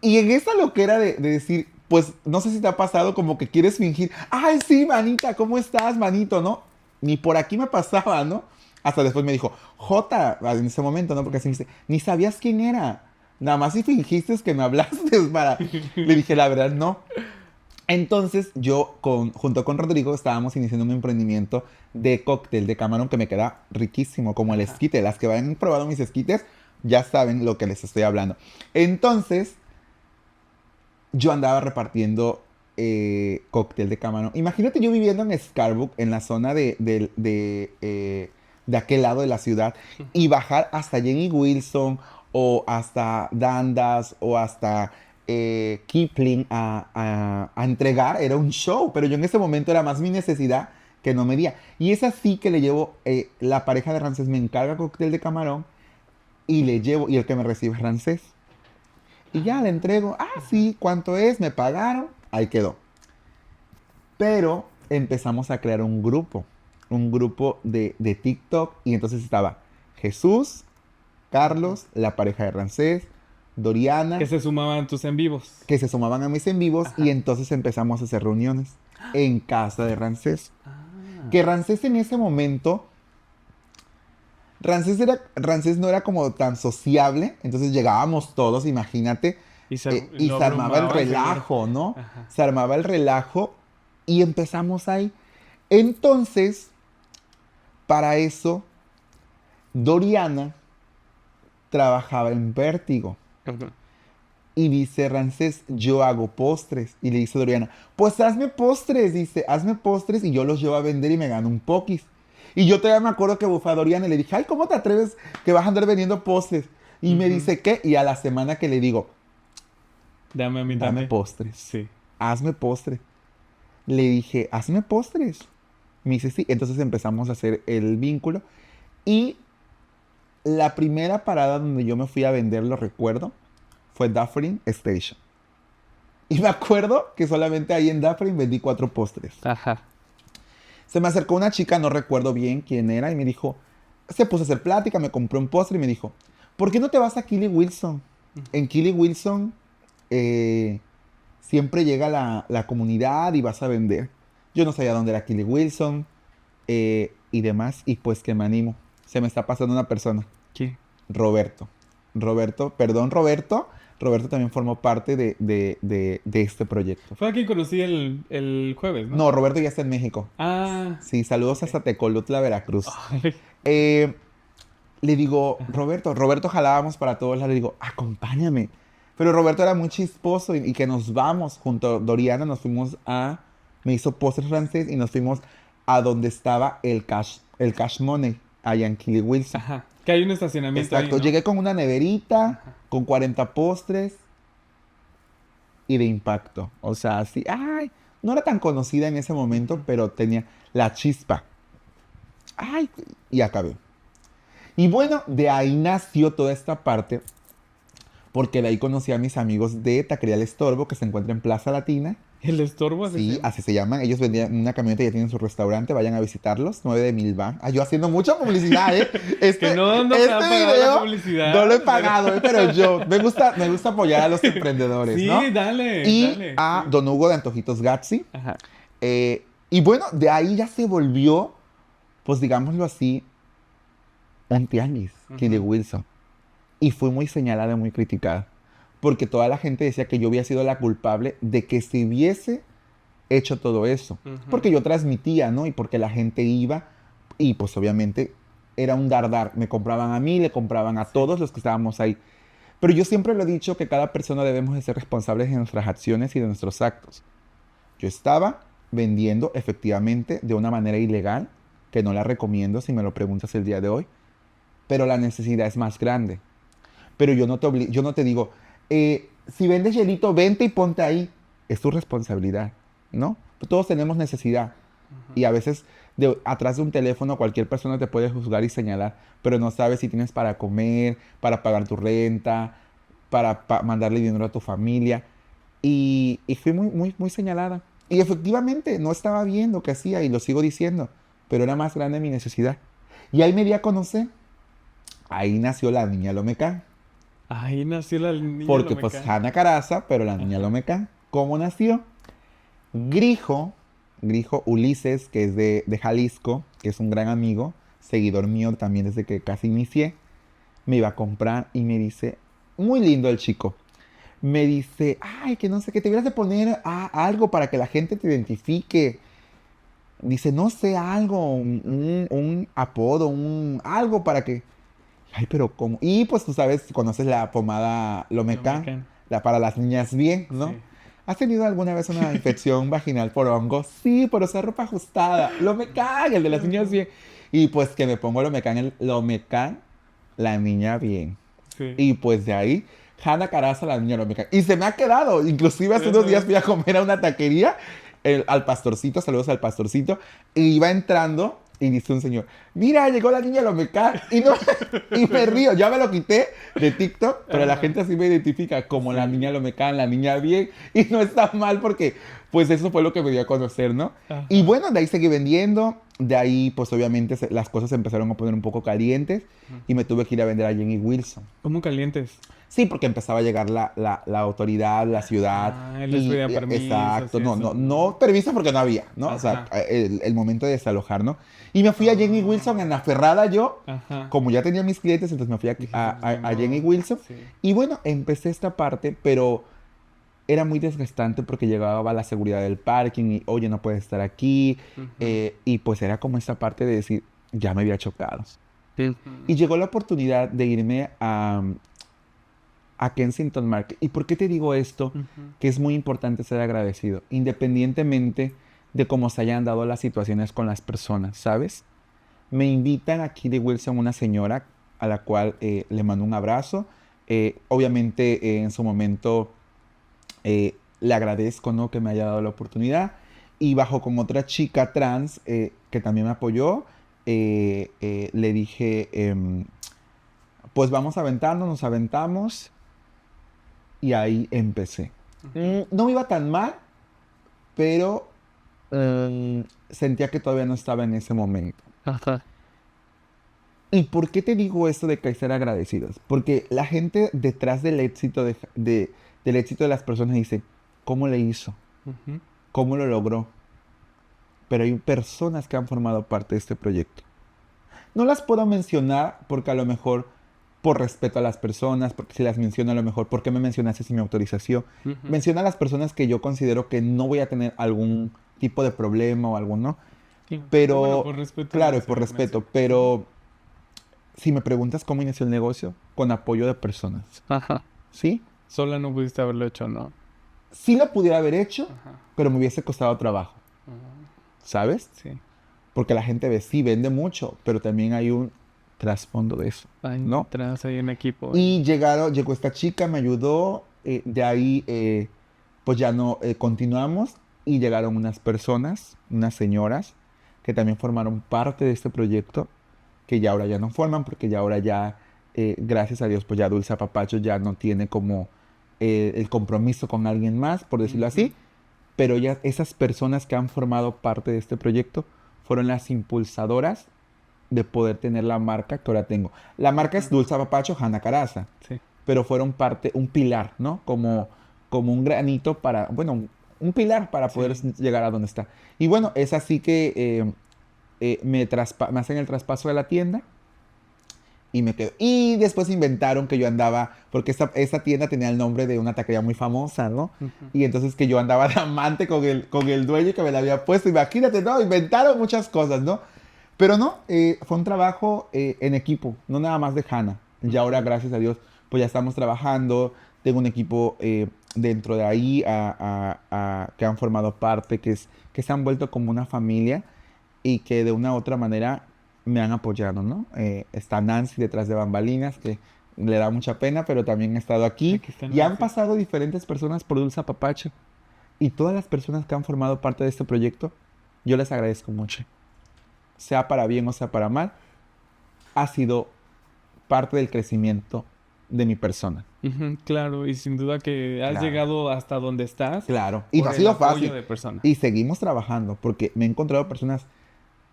Y en esa loquera de decir, pues no sé si te ha pasado como que quieres fingir, ay, sí, manita, ¿cómo estás, manito? ¿No? Ni por aquí me pasaba, ¿no? Hasta después me dijo, Jota, en ese momento, ¿no? Porque así me dice, ni sabías quién era. Nada más si fingiste que me hablaste para... Le dije, la verdad, no. Entonces yo junto con Rodrigo estábamos iniciando un emprendimiento de cóctel de camarón que me queda riquísimo, como el Ajá. esquite. Las que han probado mis esquites ya saben lo que les estoy hablando. Entonces yo andaba repartiendo cóctel de camarón. Imagínate yo viviendo en Scarborough, en la zona de aquel lado de la ciudad, y bajar hasta Jenny Wilson o hasta Dandas o hasta Kipling a entregar. Era un show, pero yo en ese momento era más mi necesidad que no medía. Y es así que le llevo, la pareja de Ramsés me encarga cóctel de camarón y le llevo, y el que me recibe es Ramsés. Y ya le entrego, sí, ¿cuánto es? Me pagaron, ahí quedó. Pero empezamos a crear un grupo de TikTok, y entonces estaba Jesús, Carlos, la pareja de Ramsés, Doriana, Que se sumaban tus en vivos. que se sumaban a mis en vivos, y Ajá. entonces empezamos a hacer reuniones en casa de Ramsés. Ah. Que Ramsés en ese momento, Ramsés no era como tan sociable, entonces llegábamos todos, imagínate, y Lo se armaba el abrumaba el señor. relajo, ¿no? Ajá. Se armaba el relajo y empezamos ahí. Entonces, para eso, Doriana trabajaba en Vértigo. Y dice Ramsés, yo hago postres. Y le dice Doriana, pues hazme postres, dice, hazme postres y yo los llevo a vender y me gano un poquis. Y yo todavía me acuerdo que bufé a Doriana y le dije, ay, ¿cómo te atreves que vas a andar vendiendo postres? Y me Ujú. dice, ¿qué? Y a la semana que le digo, Dame a mí, dame dame. postres, Sí. hazme postres. Le dije, hazme postres. Me dice, sí. Entonces empezamos a hacer el vínculo. Y la primera parada donde yo me fui a vender, lo recuerdo, fue Dufferin Station. Y me acuerdo que solamente ahí en Dufferin vendí 4 postres. Ajá. Se me acercó una chica, no recuerdo bien quién era, y me dijo, se puso a hacer plática, me compró un postre y me dijo, ¿por qué no te vas a Killy Wilson? En Killy Wilson siempre llega la comunidad y vas a vender. Yo no sabía dónde era Killy Wilson y demás, y pues que me animo. Se me está pasando una persona, ¿Qué? Roberto. Perdón Roberto. Roberto también formó parte de este proyecto. Fue a quien conocí el jueves, ¿no? No, Roberto ya está en México. Ah. Sí, saludos hasta Tecolutla, Veracruz. Ay. Eh, Le digo, Roberto jalábamos para todos lados, le digo, acompáñame. Pero Roberto era muy chisposo y que nos vamos. Junto a Doriana me hizo postres francés y nos fuimos a donde estaba el cash money, allá en Killy Wilson. Ajá. Que hay un estacionamiento Exacto, ahí, ¿no? llegué con una neverita, Ajá. con 40 postres y de impacto. O sea, así, ay, no era tan conocida en ese momento, pero tenía la chispa. Ay, y acabé. Y bueno, de ahí nació toda esta parte, porque de ahí conocí a mis amigos de Taquería El Estorbo, que se encuentra en Plaza Latina, El estorbo así. Sí, así se llaman. Ellos vendían una camioneta y ya tienen su restaurante. Vayan a visitarlos. 9 de Milván. Ah, yo haciendo mucha publicidad, ¿eh? Que no nos ha pagado la publicidad. no lo he pagado, pero yo me gusta apoyar a los emprendedores, Sí, ¿no? dale, Y dale. a Sí. Don Hugo de Antojitos Gatsby. Ajá. Y bueno, de ahí ya se volvió, pues digámoslo así, un tianguis, Kitty Ujú. Wilson. Y fue muy señalada y muy criticada. Porque toda la gente decía que yo había sido la culpable de que se hubiese hecho todo eso. Ujú. Porque yo transmitía, ¿no? Y porque la gente iba y pues obviamente era un dar. Me compraban a mí, le compraban a todos los que estábamos ahí. Pero yo siempre lo he dicho que cada persona debemos de ser responsables de nuestras acciones y de nuestros actos. Yo estaba vendiendo efectivamente de una manera ilegal, que no la recomiendo si me lo preguntas el día de hoy, pero la necesidad es más grande. Pero yo no te digo, si vendes hielito, vente y ponte ahí. Es tu responsabilidad, ¿no? Todos tenemos necesidad. Y a veces atrás de un teléfono cualquier persona te puede juzgar y señalar, pero no sabes si tienes para comer, para pagar tu renta, para mandarle dinero a tu familia. Y fui muy señalada. Y efectivamente no estaba bien lo que hacía y lo sigo diciendo, pero era más grande mi necesidad. Y ahí me di a conocer. Ahí nació la niña Lomecán. Ahí nació la niña Porque pues Lomeca. Hanna Caraza, pero la niña Ajá. Lomecán. ¿Cómo nació? Grijo, Grijo Ulises, que es de Jalisco, que es un gran amigo, seguidor mío también desde que casi inicié, me iba a comprar y me dice, muy lindo el chico, me dice, ay, que no sé, que te hubieras de poner algo para que la gente te identifique. Dice, no sé, algo, un apodo, algo para que... Ay, pero ¿cómo? Y pues tú sabes, conoces la pomada Lomecán, Lomecan. para las niñas bien, ¿no? Sí. ¿Has tenido alguna vez una infección vaginal por hongos? Sí, por usar ropa ajustada. Lomecán, el de las niñas bien. Y pues que me pongo Lomecán, la niña bien. Sí. Y pues de ahí, Hanna Caraza, la niña Lomecán. Y se me ha quedado. Inclusive hace unos Ajá. días fui a comer a una taquería, al pastorcito, saludos al pastorcito, y iba entrando y dice un señor, mira, llegó la niña Lomecán. Y, no, y me río, ya me lo quité de TikTok, pero la Ajá. gente así me identifica como la Sí. niña Lomecán, la niña bien. Y no está mal porque pues eso fue lo que me dio a conocer, ¿no? Ajá. Y bueno, de ahí seguí vendiendo. De ahí, pues obviamente las cosas se empezaron a poner un poco calientes y me tuve que ir a vender a Jenny Wilson. ¿Cómo calientes? Sí, porque empezaba a llegar la autoridad, la ciudad. Ah, él les pedía permisos Exacto, y no, eso, no, ¿no? no permiso porque no había, ¿no? O sea, Ajá. el momento de desalojar, ¿no? Y me fui a Jenny Wilson en aferrada yo, Ajá. como ya tenía mis clientes, entonces me fui Dijiste, a no, Jenny Wilson. sí. Y bueno, empecé esta parte, pero era muy desgastante porque llegaba la seguridad del parking y, oye, no puedes estar aquí. Ujú. Y pues era como esta parte de decir, ya me había chocado. Ujú. Y llegó la oportunidad de irme a Kensington Market. ¿Y por qué te digo esto? Ujú. Que es muy importante ser agradecido, independientemente de cómo se hayan dado las situaciones con las personas, ¿sabes? Me invitan aquí de Wilson una señora a la cual le mando un abrazo. Obviamente en su momento le agradezco, ¿no?, que me haya dado la oportunidad. Y bajo con otra chica trans que también me apoyó, le dije, pues vamos a aventarnos, nos aventamos. Y ahí empecé. No me iba tan mal, pero sentía que todavía no estaba en ese momento. Ajá. ¿Y por qué te digo esto de que hay que ser agradecidos? Porque la gente detrás del éxito del éxito de las personas dice, ¿cómo le hizo? Ujú. ¿Cómo lo logró? Pero hay personas que han formado parte de este proyecto. No las puedo mencionar porque a lo mejor por respeto a las personas, porque si las menciono a lo mejor, ¿por qué me mencionaste sin mi autorización? Ujú. Menciona a las personas que yo considero que no voy a tener algún tipo de problema o algo, ¿no? Sí. Pero, Bueno, por respeto. claro, y no por se respeto, menciona. pero si me preguntas cómo inició el negocio, con apoyo de personas, Ajá. ¿sí? Sola no pudiste haberlo hecho, ¿no? Sí lo pudiera haber hecho, Ajá. pero me hubiese costado trabajo, Ajá. ¿sabes? Sí. Porque la gente ve, sí, vende mucho, pero también hay un trasfondo de eso, Ahí ¿no? atrás hay un equipo. Y llegó esta chica, me ayudó, de ahí pues ya no continuamos y llegaron unas personas, unas señoras que también formaron parte de este proyecto, que ya ahora ya no forman porque ya ahora ya, gracias a Dios, pues ya Dulce Apapacho ya no tiene como el compromiso con alguien más, por decirlo Ujú. así. pero ya esas personas que han formado parte de este proyecto fueron las impulsadoras de poder tener la marca que ahora tengo. La marca es Ujú. Dulce Apapacho Hanna Caraza, Sí. pero fueron parte, un pilar, ¿no? Como un granito para, bueno, un pilar para poder Sí. llegar a donde está. Y bueno, es así que me hacen el traspaso de la tienda y me quedo. Y después inventaron que yo andaba, porque esa tienda tenía el nombre de una taquería muy famosa, ¿no? Ujú. Y entonces que yo andaba de amante con el dueño que me la había puesto. Imagínate, ¿no? Inventaron muchas cosas, ¿no? Pero no, fue un trabajo en equipo, no nada más de Hanna. Y ahora, Ujú. gracias a Dios, pues ya estamos trabajando. Tengo un equipo dentro de ahí que han formado parte, que se han vuelto como una familia y que de una u otra manera me han apoyado, ¿no? Está Nancy detrás de bambalinas, que le da mucha pena, pero también ha estado aquí. Aquí está Y han Nancy. pasado diferentes personas por Dulce Apapacho. Y todas las personas que han formado parte de este proyecto, yo les agradezco mucho. Sea para bien o sea para mal, ha sido parte del crecimiento de mi persona. Ujú, claro, y sin duda que has Claro. llegado hasta donde estás Claro. Y no por ha el sido apoyo fácil. de personas. Y seguimos trabajando porque me he encontrado personas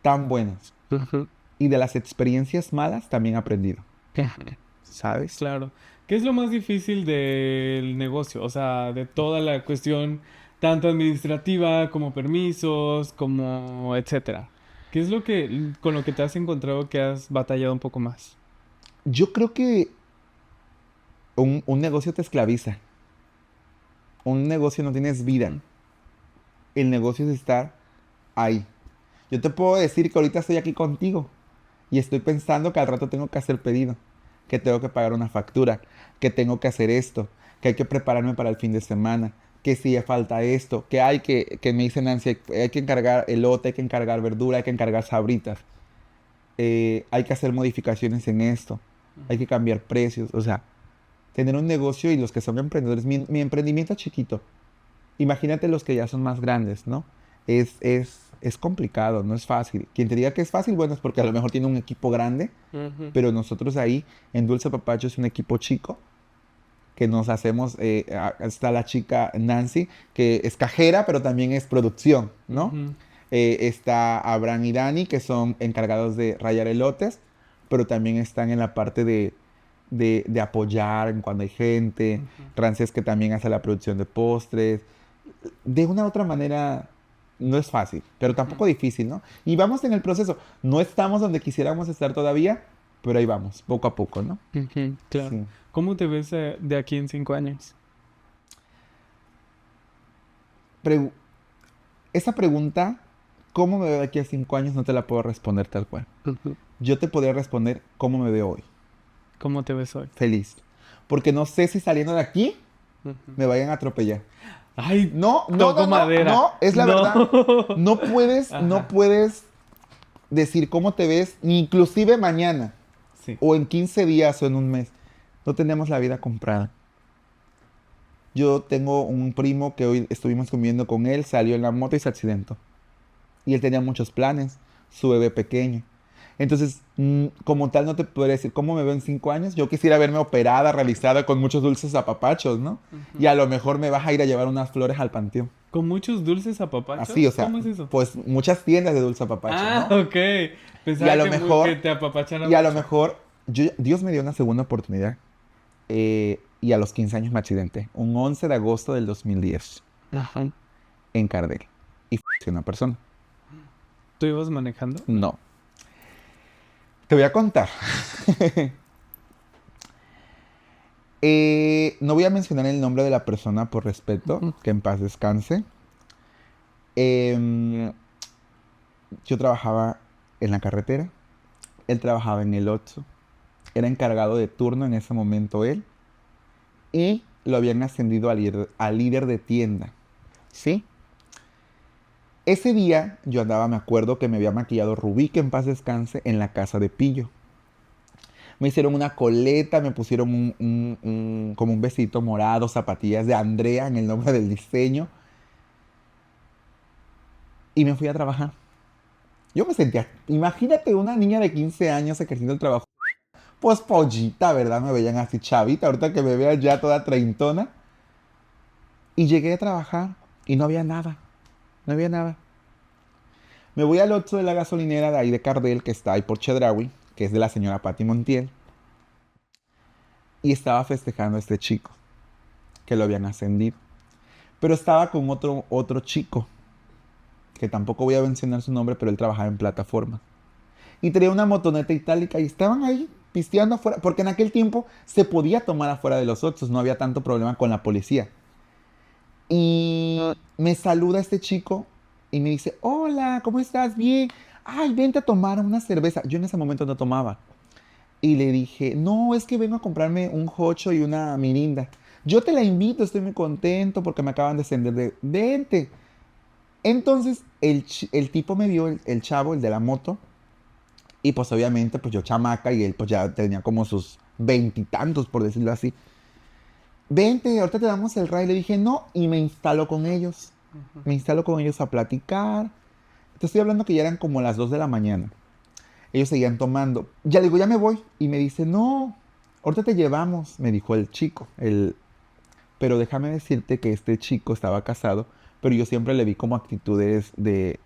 tan buenas. Ujú. Y de las experiencias malas también he aprendido. ¿Sabes? Claro. ¿Qué es lo más difícil del negocio? O sea, de toda la cuestión, tanto administrativa como permisos, como etcétera. ¿Qué es lo que con lo que te has encontrado que has batallado un poco más? Yo creo que un negocio te esclaviza. Un negocio no tienes vida. Ujú. El negocio es estar ahí. Yo te puedo decir que ahorita estoy aquí contigo y estoy pensando que al rato tengo que hacer pedido, que tengo que pagar una factura, que tengo que hacer esto, que hay que prepararme para el fin de semana, que si ya falta esto, que me dice Nancy, hay que encargar elote, hay que encargar verdura, hay que encargar sabritas, hay que hacer modificaciones en esto, hay que cambiar precios, o sea, tener un negocio y los que son emprendedores, mi emprendimiento es chiquito, imagínate los que ya son más grandes, ¿no? Es complicado, no es fácil. Quien te diga que es fácil, bueno, es porque a lo mejor tiene un equipo grande, Ujú. pero nosotros ahí en Dulce Papacho es un equipo chico que nos hacemos, está la chica Nancy, que es cajera, pero también es producción, ¿no? Ujú. Está Abraham y Dani, que son encargados de rayar elotes, pero también están en la parte de apoyar en cuando hay gente. Ujú. Frances, que también hace la producción de postres. De una u otra manera, no es fácil, pero Ujú. tampoco difícil, ¿no? Y vamos en el proceso. No estamos donde quisiéramos estar todavía, pero ahí vamos, poco a poco, ¿no? Ujú, claro. Sí. ¿Cómo te ves de aquí en 5 años? Pregu- Esa pregunta, ¿cómo me veo de aquí a 5 años? No te la puedo responder tal cual. Ujú. Yo te podría responder cómo me veo hoy. ¿Cómo te ves hoy? Feliz. Porque no sé si saliendo de aquí Ujú. me vayan a atropellar. Ay, No, no, toco no, no, madera. no, es la No. verdad. No Ajá. puedes decir cómo te ves, ni inclusive mañana, Sí. o en 15 días, o en un mes. No tenemos la vida comprada. Yo tengo un primo que hoy estuvimos comiendo con él, salió en la moto y se accidentó. Y él tenía muchos planes, su bebé pequeño. Entonces, como tal, no te podría decir cómo me veo en 5 años. Yo quisiera verme operada, realizada, con muchos dulces apapachos, ¿no? Y Ujú. a lo mejor me vas a ir a llevar unas flores al panteón. ¿Con muchos dulces Así, o apapachos? sea, ¿Cómo es eso? pues muchas tiendas de dulce apapacho, Ah, ¿no? ok. Y a Pensaba lo que mejor, te apapachara y a lo mucho. mejor, Dios me dio una segunda oportunidad. Y a los 15 años me accidenté. Un 11 de agosto del 2010 Ajá. en Cardel. Y fue una persona. ¿Tú ibas manejando? No. Te voy a contar. No voy a mencionar el nombre de la persona por respeto, Ujú. que en paz descanse. Em, yo trabajaba en la carretera, él trabajaba en el 8, era encargado de turno en ese momento él, y lo habían ascendido a líder de tienda, ¿sí? Ese día yo andaba, me acuerdo que me había maquillado Rubí, que en paz descanse, en la casa de Pillo. Me hicieron una coleta, me pusieron como un besito morado, zapatillas de Andrea en el nombre del diseño, y me fui a trabajar. Yo me sentía, imagínate una niña de 15 años ejerciendo el trabajo. Pues pollita, ¿verdad? Me veían así chavita, ahorita que me vean ya toda treintona. Y llegué a trabajar Y no había nada. No había nada. Me voy al otro de la gasolinera de ahí de Cardel, que está ahí por Chedraui, que es de la señora Patti Montiel. Y estaba festejando a este chico, que lo habían ascendido. Pero estaba con otro chico, que tampoco voy a mencionar su nombre, pero él trabajaba en plataforma. Y tenía una motoneta itálica y estaban ahí pisteando afuera, porque en aquel tiempo se podía tomar afuera de los otros, no había tanto problema con la policía. Y me saluda este chico y me dice, hola, ¿cómo estás? Bien. Ay, vente a tomar una cerveza. Yo en ese momento no tomaba. Y le dije, no, es que vengo a comprarme un jocho y una mirinda. Yo te la invito, estoy muy contento porque me acaban de ascender de... Vente. Entonces el tipo me vio, el chavo, el de la moto, y pues obviamente pues yo chamaca y él pues ya tenía como sus veintitantos, por decirlo así. Vente, ahorita te damos el ride. Le dije no y me instaló con ellos. Me instaló con ellos a platicar. Te estoy hablando que ya eran como las 2 de la mañana. Ellos seguían tomando. Ya le digo, ya me voy. Y me dice, no, ahorita te llevamos, me dijo el chico. Pero déjame decirte que este chico estaba casado, pero yo siempre le vi como actitudes de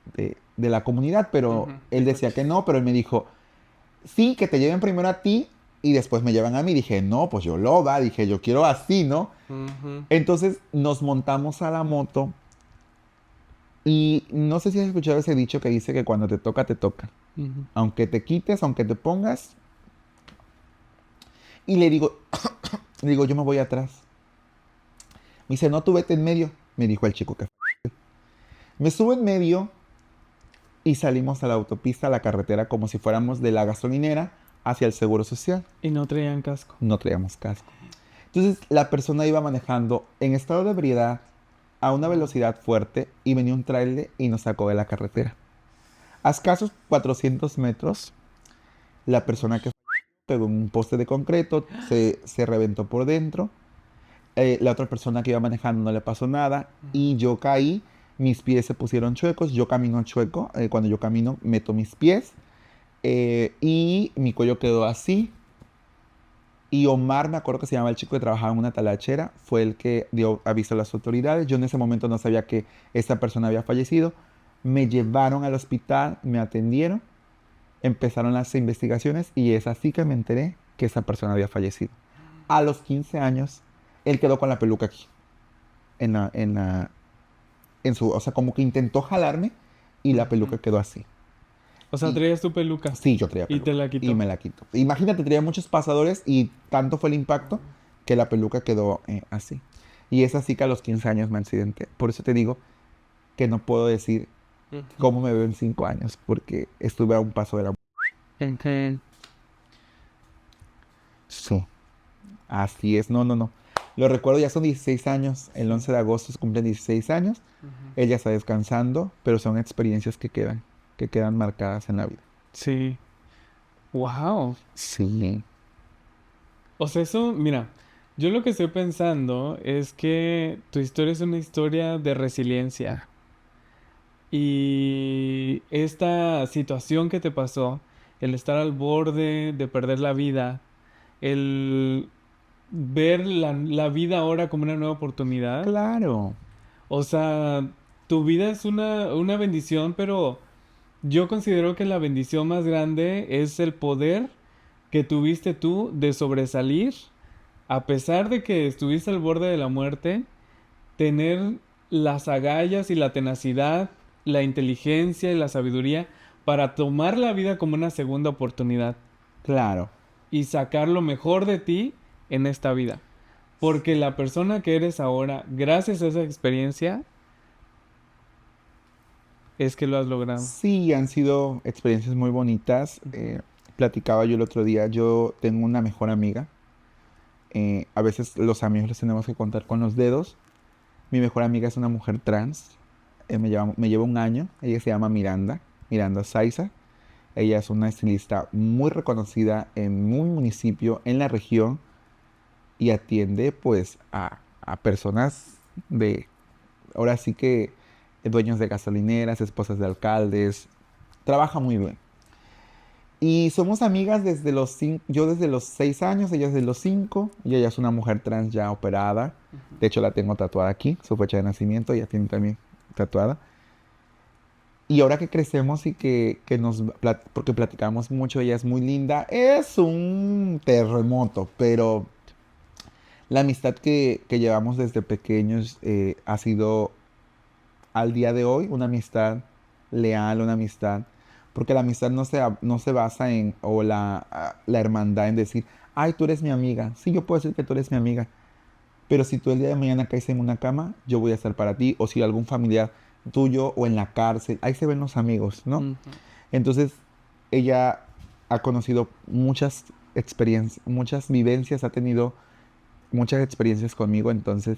la comunidad, pero él decía que no, pero él me dijo, sí, que te lleven primero a ti y después me llevan a mí. Dije, no, pues yo loba, dije, yo quiero así, ¿no? Entonces nos montamos a la moto y no sé si has escuchado ese dicho que dice que cuando te toca, te toca. Aunque te quites, aunque te pongas. Y le digo, yo me voy atrás. Me dice, no, tú vete en medio, me dijo el chico que fue. Me subo en medio y salimos a la autopista, a la carretera, como si fuéramos de la gasolinera hacia el Seguro Social. Y no traían casco. No traíamos casco. Entonces la persona iba manejando en estado de ebriedad a una velocidad fuerte y venía un tráiler y nos sacó de la carretera. A escasos 400 metros, la persona que pegó en un poste de concreto, se reventó por dentro. La otra persona que iba manejando no le pasó nada y yo caí, mis pies se pusieron chuecos, yo camino chueco, cuando yo camino meto mis pies y mi cuello quedó así. Y Omar, me acuerdo que se llamaba el chico que trabajaba en una talachera, fue el que dio aviso a las autoridades. Yo en ese momento no sabía que esta persona había fallecido. Me llevaron al hospital, me atendieron, empezaron las investigaciones y es así que me enteré que esa persona había fallecido. A los 15 años, él quedó con la peluca aquí, o sea, como que intentó jalarme y la peluca quedó así. O sea, Y traías tu peluca. sí, yo traía Y peluca. te la quitó. Y me la quito. Imagínate, traía muchos pasadores y tanto fue el impacto que la peluca quedó así. Y es así que a los 15 años me accidenté. Por eso te digo que no puedo decir cómo me veo en 5 años, porque estuve a un paso de la muerte. Sí, así es. No, no, no. Lo recuerdo, ya son 16 años. El 11 de agosto se cumplen 16 años. Ella está descansando, pero son experiencias que quedan marcadas en la vida. Sí. Wow. Sí. O sea, eso, mira, yo lo que estoy pensando es que tu historia es una historia de resiliencia. Y esta situación que te pasó, el estar al borde de perder la vida, el ver la vida ahora como una nueva oportunidad. Claro. O sea, tu vida es una bendición, pero yo considero que la bendición más grande es el poder que tuviste tú de sobresalir, a pesar de que estuviste al borde de la muerte, tener las agallas y la tenacidad, la inteligencia y la sabiduría para tomar la vida como una segunda oportunidad Claro. y sacar lo mejor de ti en esta vida. Porque la persona que eres ahora, gracias a esa experiencia, es que lo has logrado. Sí, han sido experiencias muy bonitas. Platicaba yo el otro día, yo tengo una mejor amiga. A veces los amigos los tenemos que contar con los dedos. Mi mejor amiga es una mujer trans. Me lleva un año. Ella se llama Miranda, Miranda Saiza. Ella es una estilista muy reconocida en un municipio en la región y atiende pues a personas de, ahora sí que dueños de gasolineras, esposas de alcaldes. Trabaja muy bien. Y somos amigas desde los 5, yo desde los 6 años, ella desde los 5. Ella ya es una mujer trans ya operada. De hecho, la tengo tatuada aquí, su fecha de nacimiento, ella tiene también tatuada. Y ahora que crecemos y porque platicamos mucho, ella es muy linda, es un terremoto, pero la amistad que llevamos desde pequeños ha sido al día de hoy una amistad leal, una amistad, porque la amistad no se basa en, o la hermandad en decir, ay, tú eres mi amiga. Sí, yo puedo decir que tú eres mi amiga, pero si tú el día de mañana caes en una cama, yo voy a estar para ti, o si algún familiar tuyo o en la cárcel, ahí se ven los amigos, ¿no? Ujú. Entonces, ella ha conocido muchas experiencias, muchas vivencias, ha tenido muchas experiencias conmigo, entonces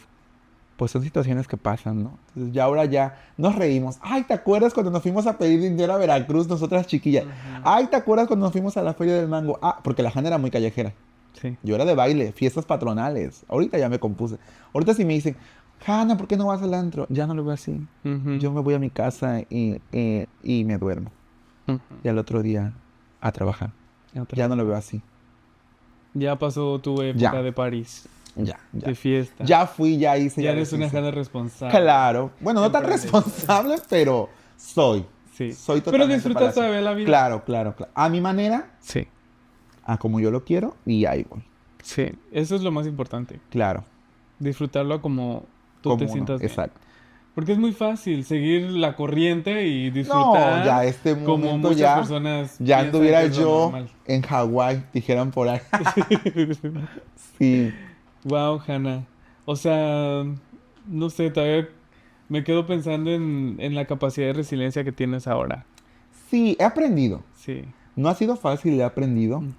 pues son situaciones que pasan, ¿no? Entonces ya ahora ya nos reímos. Ay, ¿te acuerdas cuando nos fuimos a pedir dinero a Veracruz, nosotras chiquillas? Ujú. Ay, ¿te acuerdas cuando nos fuimos a la Feria del Mango? Ah, porque la Hanna era muy callejera. Sí. Yo era de baile, fiestas patronales. Ahorita ya me compuse. Ahorita si me dicen, Hanna, ¿por qué no vas al antro? Ya no lo veo así. Ujú. Yo me voy a mi casa y me duermo. Ujú. Y al otro día a trabajar. Otra Ya no vez. lo veo así. Ya pasó tu época Ya, de París, ya. de fiesta. Ya fui, ya hice, Ya ya eres una deshice. Hanna responsable. Claro. Bueno, no tan Emprendedora. responsable, pero soy. Sí. Soy Pero totalmente disfrutas para todavía la vida. Claro, claro, claro. A mi manera, Sí. a como yo lo quiero, y ahí voy. Sí. Eso es lo más importante. Claro. Disfrutarlo a como tú Como te uno, sientas bien. exacto. Porque es muy fácil seguir la corriente y No, ya disfrutar este como momento muchas ya, personas ya piensan anduviera que es lo yo normal. en Hawái, dijeran por ahí. Sí, Wow, Hannah. O sea, no sé, todavía me quedo pensando en la capacidad de resiliencia que tienes ahora. sí, he aprendido. Sí. No ha sido fácil, he aprendido. Ujú.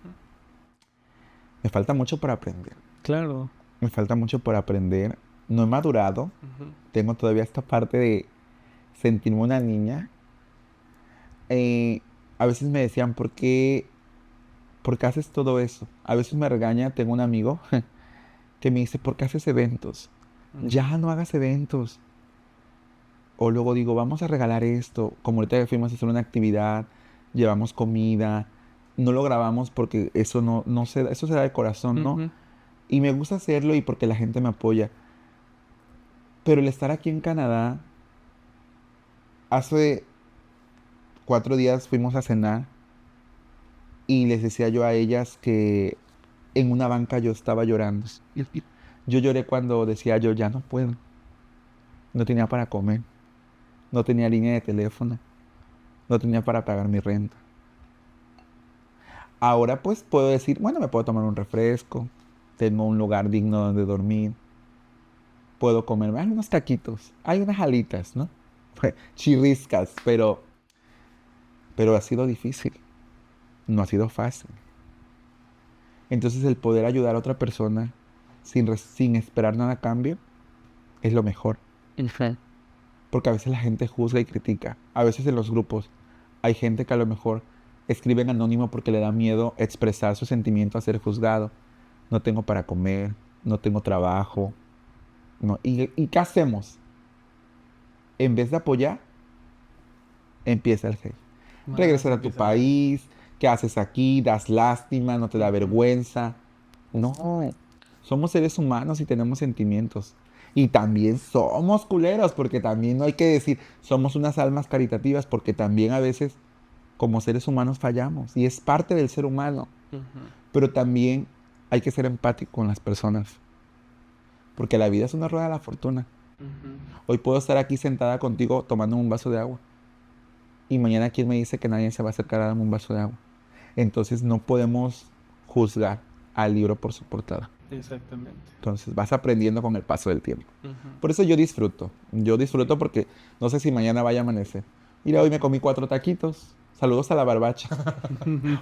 Me falta mucho por aprender. Claro. Me falta mucho por aprender. No he madurado. Ujú. Tengo todavía esta parte de sentirme una niña. Eh, a veces me decían, ¿por qué haces todo eso? A veces me regaña, tengo un amigo que me dice, ¿por qué haces eventos? Ujú. Ya no hagas eventos. O luego digo, vamos a regalar esto. Como ahorita fuimos a hacer una actividad, llevamos comida. No lo grabamos porque eso no se da, eso se da de corazón, ¿no? Ujú. Y me gusta hacerlo y porque la gente me apoya. Pero el estar aquí en Canadá, hace 4 días fuimos a cenar y les decía yo a ellas que en una banca yo estaba llorando. Yo lloré cuando decía yo, ya no puedo. No tenía para comer, no tenía línea de teléfono, no tenía para pagar mi renta. Ahora pues puedo decir, bueno, me puedo tomar un refresco, tengo un lugar digno donde dormir, puedo comerme unos taquitos, hay unas alitas, ¿no? Chirriscas, pero ha sido difícil, no ha sido fácil. Entonces el poder ayudar a otra persona sin esperar nada a cambio es lo mejor. Ujú. Porque a veces la gente juzga y critica. A veces en los grupos hay gente que a lo mejor escribe en anónimo porque le da miedo expresar su sentimiento a ser juzgado. No tengo para comer, no tengo trabajo. No. ¿Y qué hacemos? En vez de apoyar, empieza el hate. Más Regresar a tu empieza la- país, ¿qué haces aquí? Das lástima, no te da Ujú. vergüenza. No, somos seres humanos y tenemos sentimientos. Y también somos culeros, porque también no hay que decir, somos unas almas caritativas, porque también a veces como seres humanos fallamos y es parte del ser humano. Ujú. Pero también hay que ser empático con las personas, porque la vida es una rueda de la fortuna. Ujú. Hoy puedo estar aquí sentada contigo tomando un vaso de agua y mañana quién me dice que nadie se va a acercar a darme un vaso de agua. Entonces no podemos juzgar al libro por su portada. Exactamente. Entonces vas aprendiendo con el paso del tiempo. Ujú. Por eso yo disfruto. Yo disfruto porque no sé si mañana vaya a amanecer. Mira, hoy me comí 4 taquitos. Saludos a la barbacha.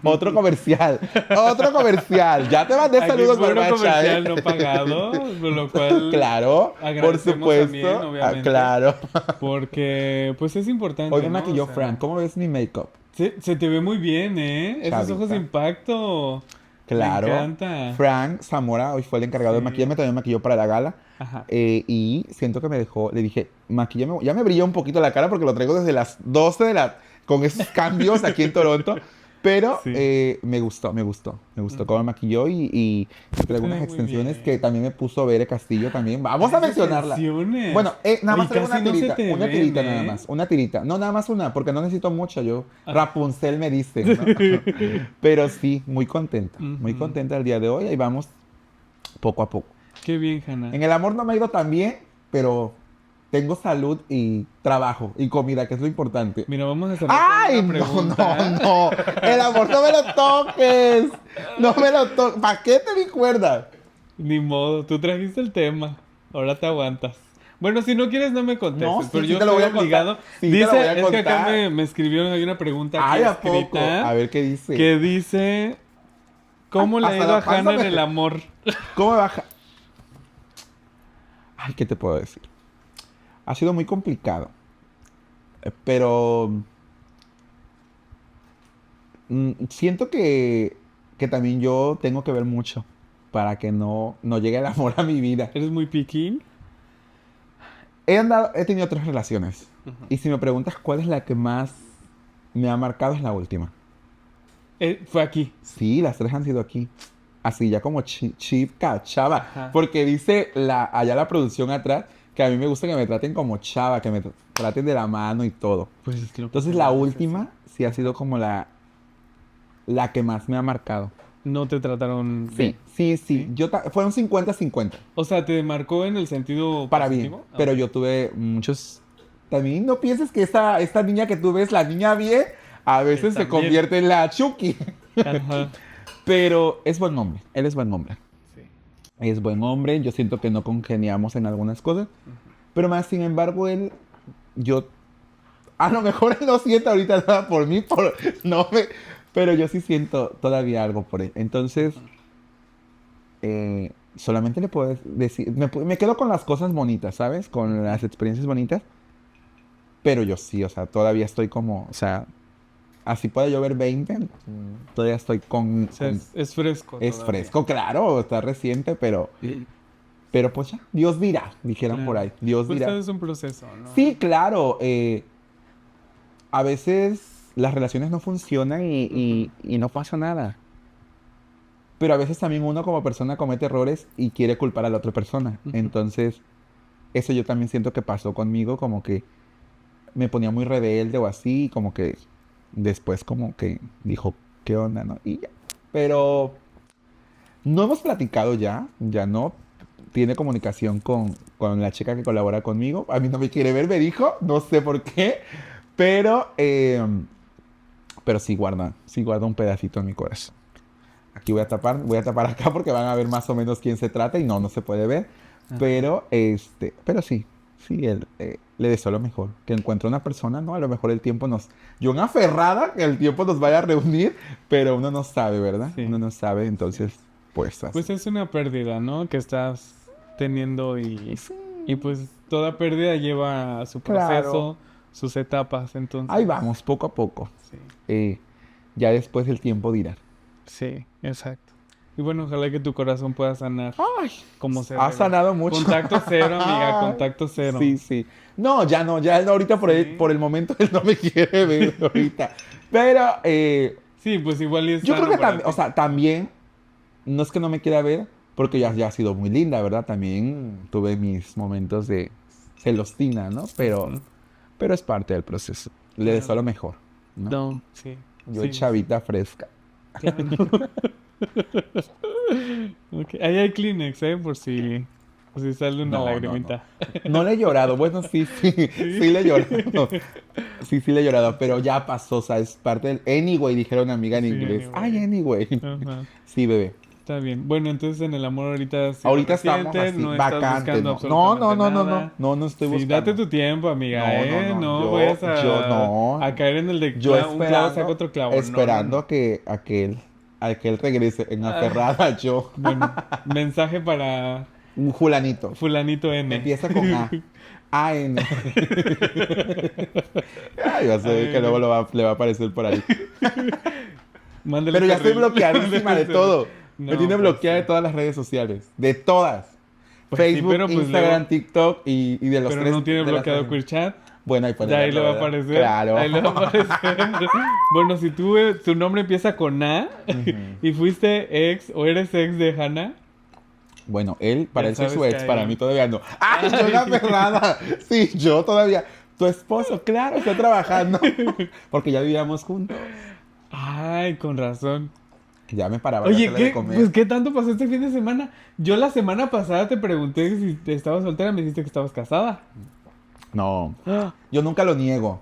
Otro comercial. Otro comercial. Ya te mandé Aquí saludos, fue un barbacha, comercial ¿eh? no pagado, por lo cual Claro, por agradecemos también, supuesto. obviamente, Claro. porque pues es importante, Hoy me ¿no? O maquilló sea, Frank. ¿Cómo ves mi make-up? se te ve muy bien, ¿eh? Esos ojos de Chavita. impacto. Me Claro. encanta. Frank Zamora hoy fue el encargado de Sí. maquillarme. También me maquilló para la gala. Ajá. Y siento que me dejó, le dije, maquillame, ya me brilló un poquito la cara porque lo traigo desde las 12 con esos cambios aquí en Toronto, Pero Sí. me gustó cómo me maquilló y trae Muy unas extensiones bien. que también me puso Bere Castillo también. Vamos a Esas mencionarla. extensiones. Bueno, nada más Oye, traigo casi no se te una ven, tirita nada ¿eh? más, una tirita. No, nada más una, porque no necesito mucha, yo. Ah. Rapunzel me dicen, ¿no? Pero sí, muy Ujú. contenta el día de hoy, ahí vamos poco a poco. Qué bien, Hanna. En el amor no me ha ido tan bien, pero tengo salud y trabajo y comida, que es lo importante. Mira, vamos a cerrar con ¡Ay, una no, pregunta. no! El amor no me lo toques. No me lo toques. ¿Para qué te di cuerda? Ni modo, tú trajiste el tema. Ahora te aguantas. Bueno, si no quieres, no me contestes, No, sí, pero sí yo te lo estoy voy a contar. obligado. Sí te lo voy a Dice, es que acá contar. me escribieron, hay una pregunta aquí Ay, ¿a poco? escrita A ver qué dice. que dice, Ay, ¿cómo le ha hasta ido a la panza Hanna en me- el amor? ¿Cómo me baja? Ay, ¿qué te puedo decir? Ha sido muy complicado. Pero siento que también yo tengo que ver mucho para que no llegue el amor a mi vida. ¿Eres muy picky? He tenido 3 relaciones. Y si me preguntas cuál es la que más me ha marcado, es la última. Fue aquí. Sí, las 3 han sido aquí. Así ya como chica, chava. Ajá. Porque dice allá la producción atrás que a mí me gusta que me traten como chava, que me traten de la mano y todo. Pues es que lo que Entonces te la mereces, última sí ha sido como la que más me ha marcado. sí. No te trataron Sí, bien. sí, sí. ¿Sí? Fueron 50-50 O sea, te marcó en el sentido para bien. positivo. Pero yo tuve muchos... También no pienses que esta niña que tú ves, la niña bien, a veces se también. convierte en la Chucky. Ajá. Pero es buen hombre. Él es buen hombre. Sí. Es buen hombre. Yo siento que no congeniamos en algunas cosas. Pero más, sin embargo, yo, a lo mejor él no siente ahorita nada por mí, no pero yo sí siento todavía algo por él. Entonces, solamente le puedo decir, me quedo con las cosas bonitas, ¿sabes? Con las experiencias bonitas. Pero yo sí, o sea, todavía estoy como, o sea, así puede llover 20, todavía estoy O sea, con- es fresco. es todavía. fresco, claro, está reciente, pero pues ya, Dios dirá, dijeron Claro. por ahí, Dios Pues dirá. todo es un proceso, ¿no? Sí, claro. A veces las relaciones no funcionan y no pasa nada. Pero a veces también uno como persona comete errores y quiere culpar a la otra persona. Ujú. Entonces, eso yo también siento que pasó conmigo, como que me ponía muy rebelde o así, y como que después como que dijo, ¿qué onda, no? Y ya. Pero no hemos platicado ya no. Tiene comunicación con la chica que colabora conmigo. A mí no me quiere ver, me dijo, no sé por qué, pero, pero sí guarda un pedacito en mi corazón. Aquí voy a tapar acá porque van a ver más o menos quién se trata y no se puede ver. Ajá. Pero sí, él, le deseo lo mejor. Que encuentre una persona, ¿no? A lo mejor el tiempo yo una aferrada que el tiempo nos vaya a reunir, pero uno no sabe, ¿verdad? Sí. Uno no sabe, entonces, pues así. Pues es una pérdida, ¿no? Que estás teniendo y pues toda pérdida lleva su proceso, Claro. sus etapas, entonces. Ahí vamos, poco a poco. Sí, Ya después el tiempo dirá. sí, exacto. Y bueno, ojalá que tu corazón pueda sanar Ay, como se ha debe. sanado mucho. Contacto cero, amiga, contacto cero. Sí, sí. No, ya él ahorita Sí. por el momento él no me quiere ver ahorita. Pero Sí, pues igual y es yo creo sano que para también, ti. o sea, también, no es que no me quiera ver, porque ya ha sido muy linda, ¿verdad? También tuve mis momentos de celostina, ¿no? Ujú. Pero es parte del proceso. Le Claro. deseo lo mejor, ¿no? No, sí. Yo sí, chavita fresca. claro. Ok, ahí hay Kleenex, por si sale una No, lagrimita. No le he llorado. Bueno, sí le he llorado. Sí le he llorado, pero ya pasó, o sea, es parte del... Anyway, dijeron amiga en Sí, inglés. anyway. Ay, anyway. Ajá. Sí, bebé. Está bien. Bueno, entonces en el amor ahorita sí Ahorita lo resientes, estamos así, no estás vacante, buscando no. absolutamente No nada. no estoy Sí, buscando. date tu tiempo, amiga, No yo vayas no. a caer en el de Yo un clavo saca otro clavo. No, esperando no, no. a que él regrese en Ah. aferrada yo. Bueno, mensaje para Un fulanito. fulanito N. Empieza con A. A-N. Ay, va a ser Ay, que luego no. le va a aparecer por ahí. Mándale Pero ya ese estoy reel. bloqueadísima de Mándale ese todo. reel. Me No, tiene pues bloqueada sí. de todas las redes sociales. De todas. Pues sí, Facebook, pero pues Instagram, luego- TikTok y de los Pero tres. no tiene de las bloqueado tres. Queer Chat. Bueno, ahí puede Ya ahí le verlo, va a ¿verdad? aparecer. Claro. Ahí le va a aparecer. Bueno, si tu nombre empieza con A y fuiste ex o eres ex de Hannah, Bueno, él, para ya él soy su sabes que ex, para ahí... mí todavía no. ¡Ay, yo la Ay. perrada! Sí, yo todavía. Tu esposo, claro, está trabajando. Porque ya vivíamos juntos. Ay, con razón. Ya me paraba yo a Oye, hacerle de ¿qué? Pues, comer. ¿qué tanto pasó este fin de semana? Yo la semana pasada te pregunté si te estabas soltera, me dijiste que estabas casada. No, Ah, yo nunca lo niego.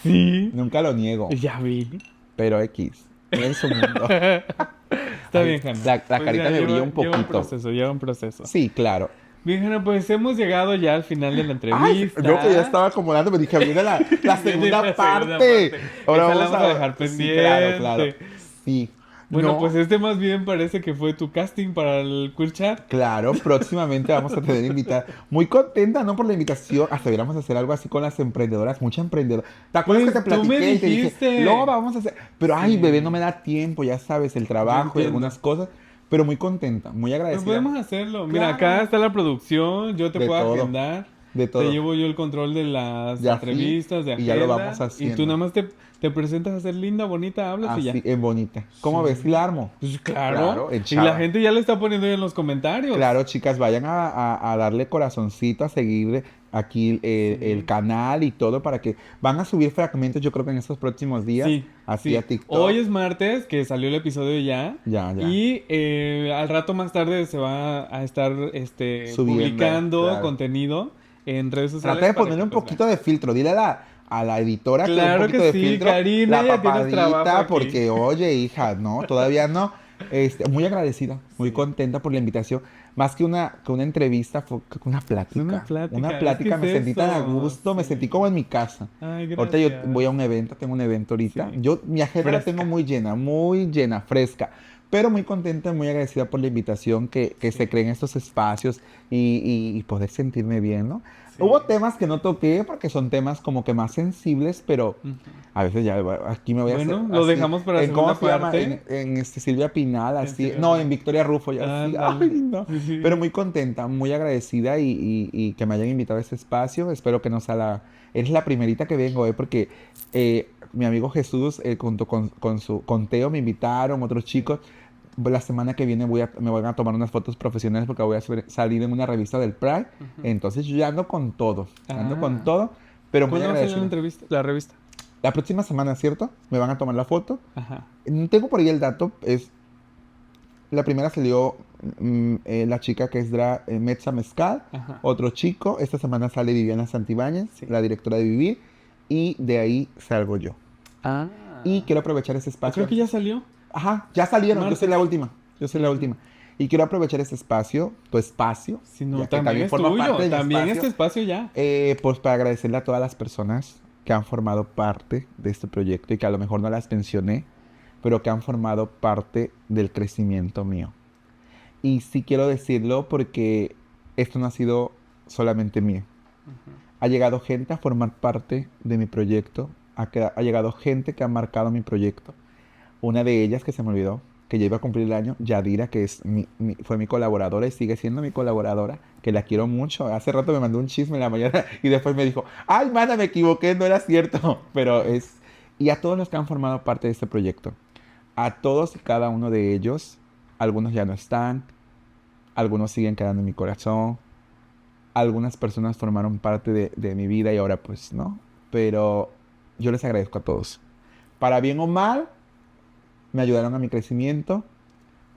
sí, Nunca lo niego. ya vi. Pero X. Él en su mundo. Está Ay, bien, Hanna. la Pues carita ya me brilla un lleva un poquito. proceso, lleva un proceso. Sí, claro. Bien, Hanna, pues hemos llegado ya al final de la Ay, entrevista. yo que ya estaba acomodando, me dije, viene la Viene segunda la parte. segunda parte. Ahora Esa la vamos vamos a dejar Sí, claro, claro. pendiente. Sí. Bueno, No, pues este más bien parece que fue tu casting para el Queer Chat. claro, próximamente vamos a tener invitada. Muy contenta, ¿no? Por la invitación. Hasta deberíamos hacer algo así con las emprendedoras. Muchas emprendedoras. ¿Te acuerdas Pues, que te tú me platiqué y te dijiste. dije, lo vamos a hacer? Pero, ay, Sí. bebé, no me da tiempo, ya sabes, el trabajo y entiendo. algunas cosas. Pero muy contenta, muy Pues agradecida. podemos hacerlo. Mira, Claro. acá está la producción, yo te De puedo todo. agendar. De todo. Te llevo yo el control de las Ya entrevistas, de y agenda. ya lo vamos Y haciendo. tú nada más te presentas a ser linda, bonita, hablas y ya. Así, en bonita. ¿Cómo Sí. ves? ¿Sí la armo? Pues claro. Claro, en Y chava. la gente ya le está poniendo en los comentarios. Claro, chicas, vayan a darle corazoncito, a seguir aquí el canal y todo para que van a subir fragmentos, yo creo que en estos próximos días, Sí, así sí. a TikTok. Hoy es martes, que salió el episodio ya. Ya, ya. Y al rato más tarde se va a estar Subiendo, publicando claro. contenido en redes sociales. Trata de para ponerle que, un pues, poquito de filtro, dile a la editora que Claro un poquito que de sí, filtro, Karina, la ya tienes trabajo papadita, aquí. porque oye, hija, no, todavía no. Muy agradecida, muy contenta por la invitación. Más que una entrevista, fue una plática. Una plática, Una es plática, que me es sentí tan a eso, gusto, me sí. sentí como en mi casa. Ay, Ahorita yo gracias. voy a un evento, tengo un evento ahorita. Sí. Mi agenda la Fresca. tengo muy llena, fresca. Pero muy contenta, muy agradecida por la invitación que se creen estos espacios y poder sentirme bien, ¿no? Sí. Hubo temas que no toqué porque son temas como que más sensibles, pero Ujú. a veces ya aquí me voy a Bueno, hacer lo así. dejamos para ¿En cómo segunda se llama? parte. En Silvia Pinal, así. Silvia No, Pinal. en Victoria Rufo, ya así. Ándale. Ay, no. Sí, sí. Pero muy contenta, muy agradecida y que me hayan invitado a este espacio. Espero que no sea es la primerita que vengo, porque mi amigo Jesús, junto con Teo, me invitaron, otros chicos. La semana que viene me voy a tomar unas fotos profesionales porque voy a salir en una revista del Pride. Entonces yo ya ando con todo. Ando Ah. con todo. Pero muy ¿Cuándo va a salir la agradecido. entrevista? La revista. La próxima semana, ¿cierto? Me van a tomar la foto. Ajá. Tengo por ahí el dato. La primera salió la chica que es Metza Mezcal. Ajá. Otro chico. Esta semana sale Viviana Santibáñez, Sí. la directora de Vivir. Y de ahí salgo yo. Ah. Y quiero aprovechar ese espacio. Creo que ya salió. Ajá, ya salieron. Martes. Yo soy la última. Yo soy la última. Y quiero aprovechar este espacio, tu espacio. Si no, ya que también es forma tuyo. parte de mi También espacio. este espacio ya. Pues para agradecerle a todas las personas que han formado parte de este proyecto y que a lo mejor no las mencioné, pero que han formado parte del crecimiento mío. Y sí quiero decirlo porque esto no ha sido solamente mío. Ha llegado gente a formar parte de mi proyecto, ha llegado gente que ha marcado mi proyecto. Una de ellas que se me olvidó, que ya iba a cumplir el año, Yadira, que fue mi colaboradora y sigue siendo mi colaboradora, que la quiero mucho. Hace rato me mandó un chisme en la mañana y después me dijo, ay, mana, me equivoqué, no era cierto. Pero y a todos los que han formado parte de este proyecto, a todos y cada uno de ellos, algunos ya no están, algunos siguen quedando en mi corazón, algunas personas formaron parte de mi vida y ahora pues no. Pero yo les agradezco a todos. Para bien o mal, me ayudaron a mi crecimiento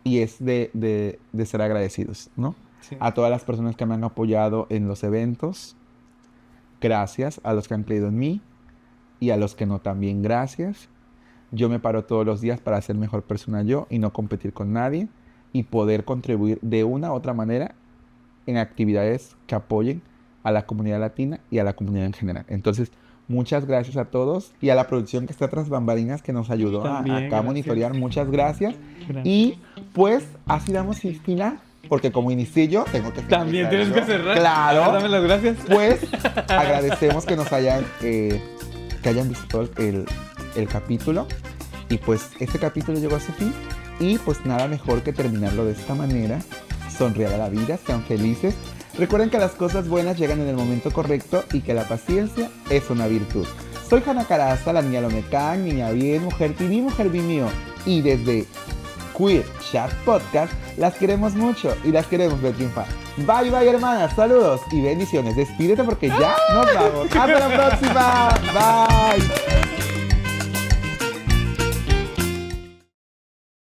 y es de ser agradecidos, ¿no? Sí. A todas las personas que me han apoyado en los eventos, gracias. A los que han creído en mí y a los que no también, gracias. Yo me paro todos los días para ser mejor persona yo y no competir con nadie y poder contribuir de una u otra manera en actividades que apoyen a la comunidad latina y a la comunidad en general. Entonces, muchas gracias a todos y a la producción que está tras bambalinas que nos ayudó También, acá a gracias. monitorear. Muchas gracias. Gracias. Y pues así damos final, porque como inicié yo, tengo que También finalizar tienes yo. que cerrar. Claro. A ver, dame las gracias. Pues agradecemos que nos hayan visto el capítulo. Y pues este capítulo llegó a su fin. Y pues nada mejor que terminarlo de esta manera. Sonreír a la vida, sean felices. Recuerden que las cosas buenas llegan en el momento correcto y que la paciencia es una virtud. Soy Hanna Caraza, la niña Lomecán, niña bien, mujer TV, mujer mío. Y desde Queer Chat Podcast las queremos mucho y las queremos ver triunfar. Bye bye hermanas, saludos y bendiciones. Despídete porque ya nos vamos. Hasta la próxima. Bye.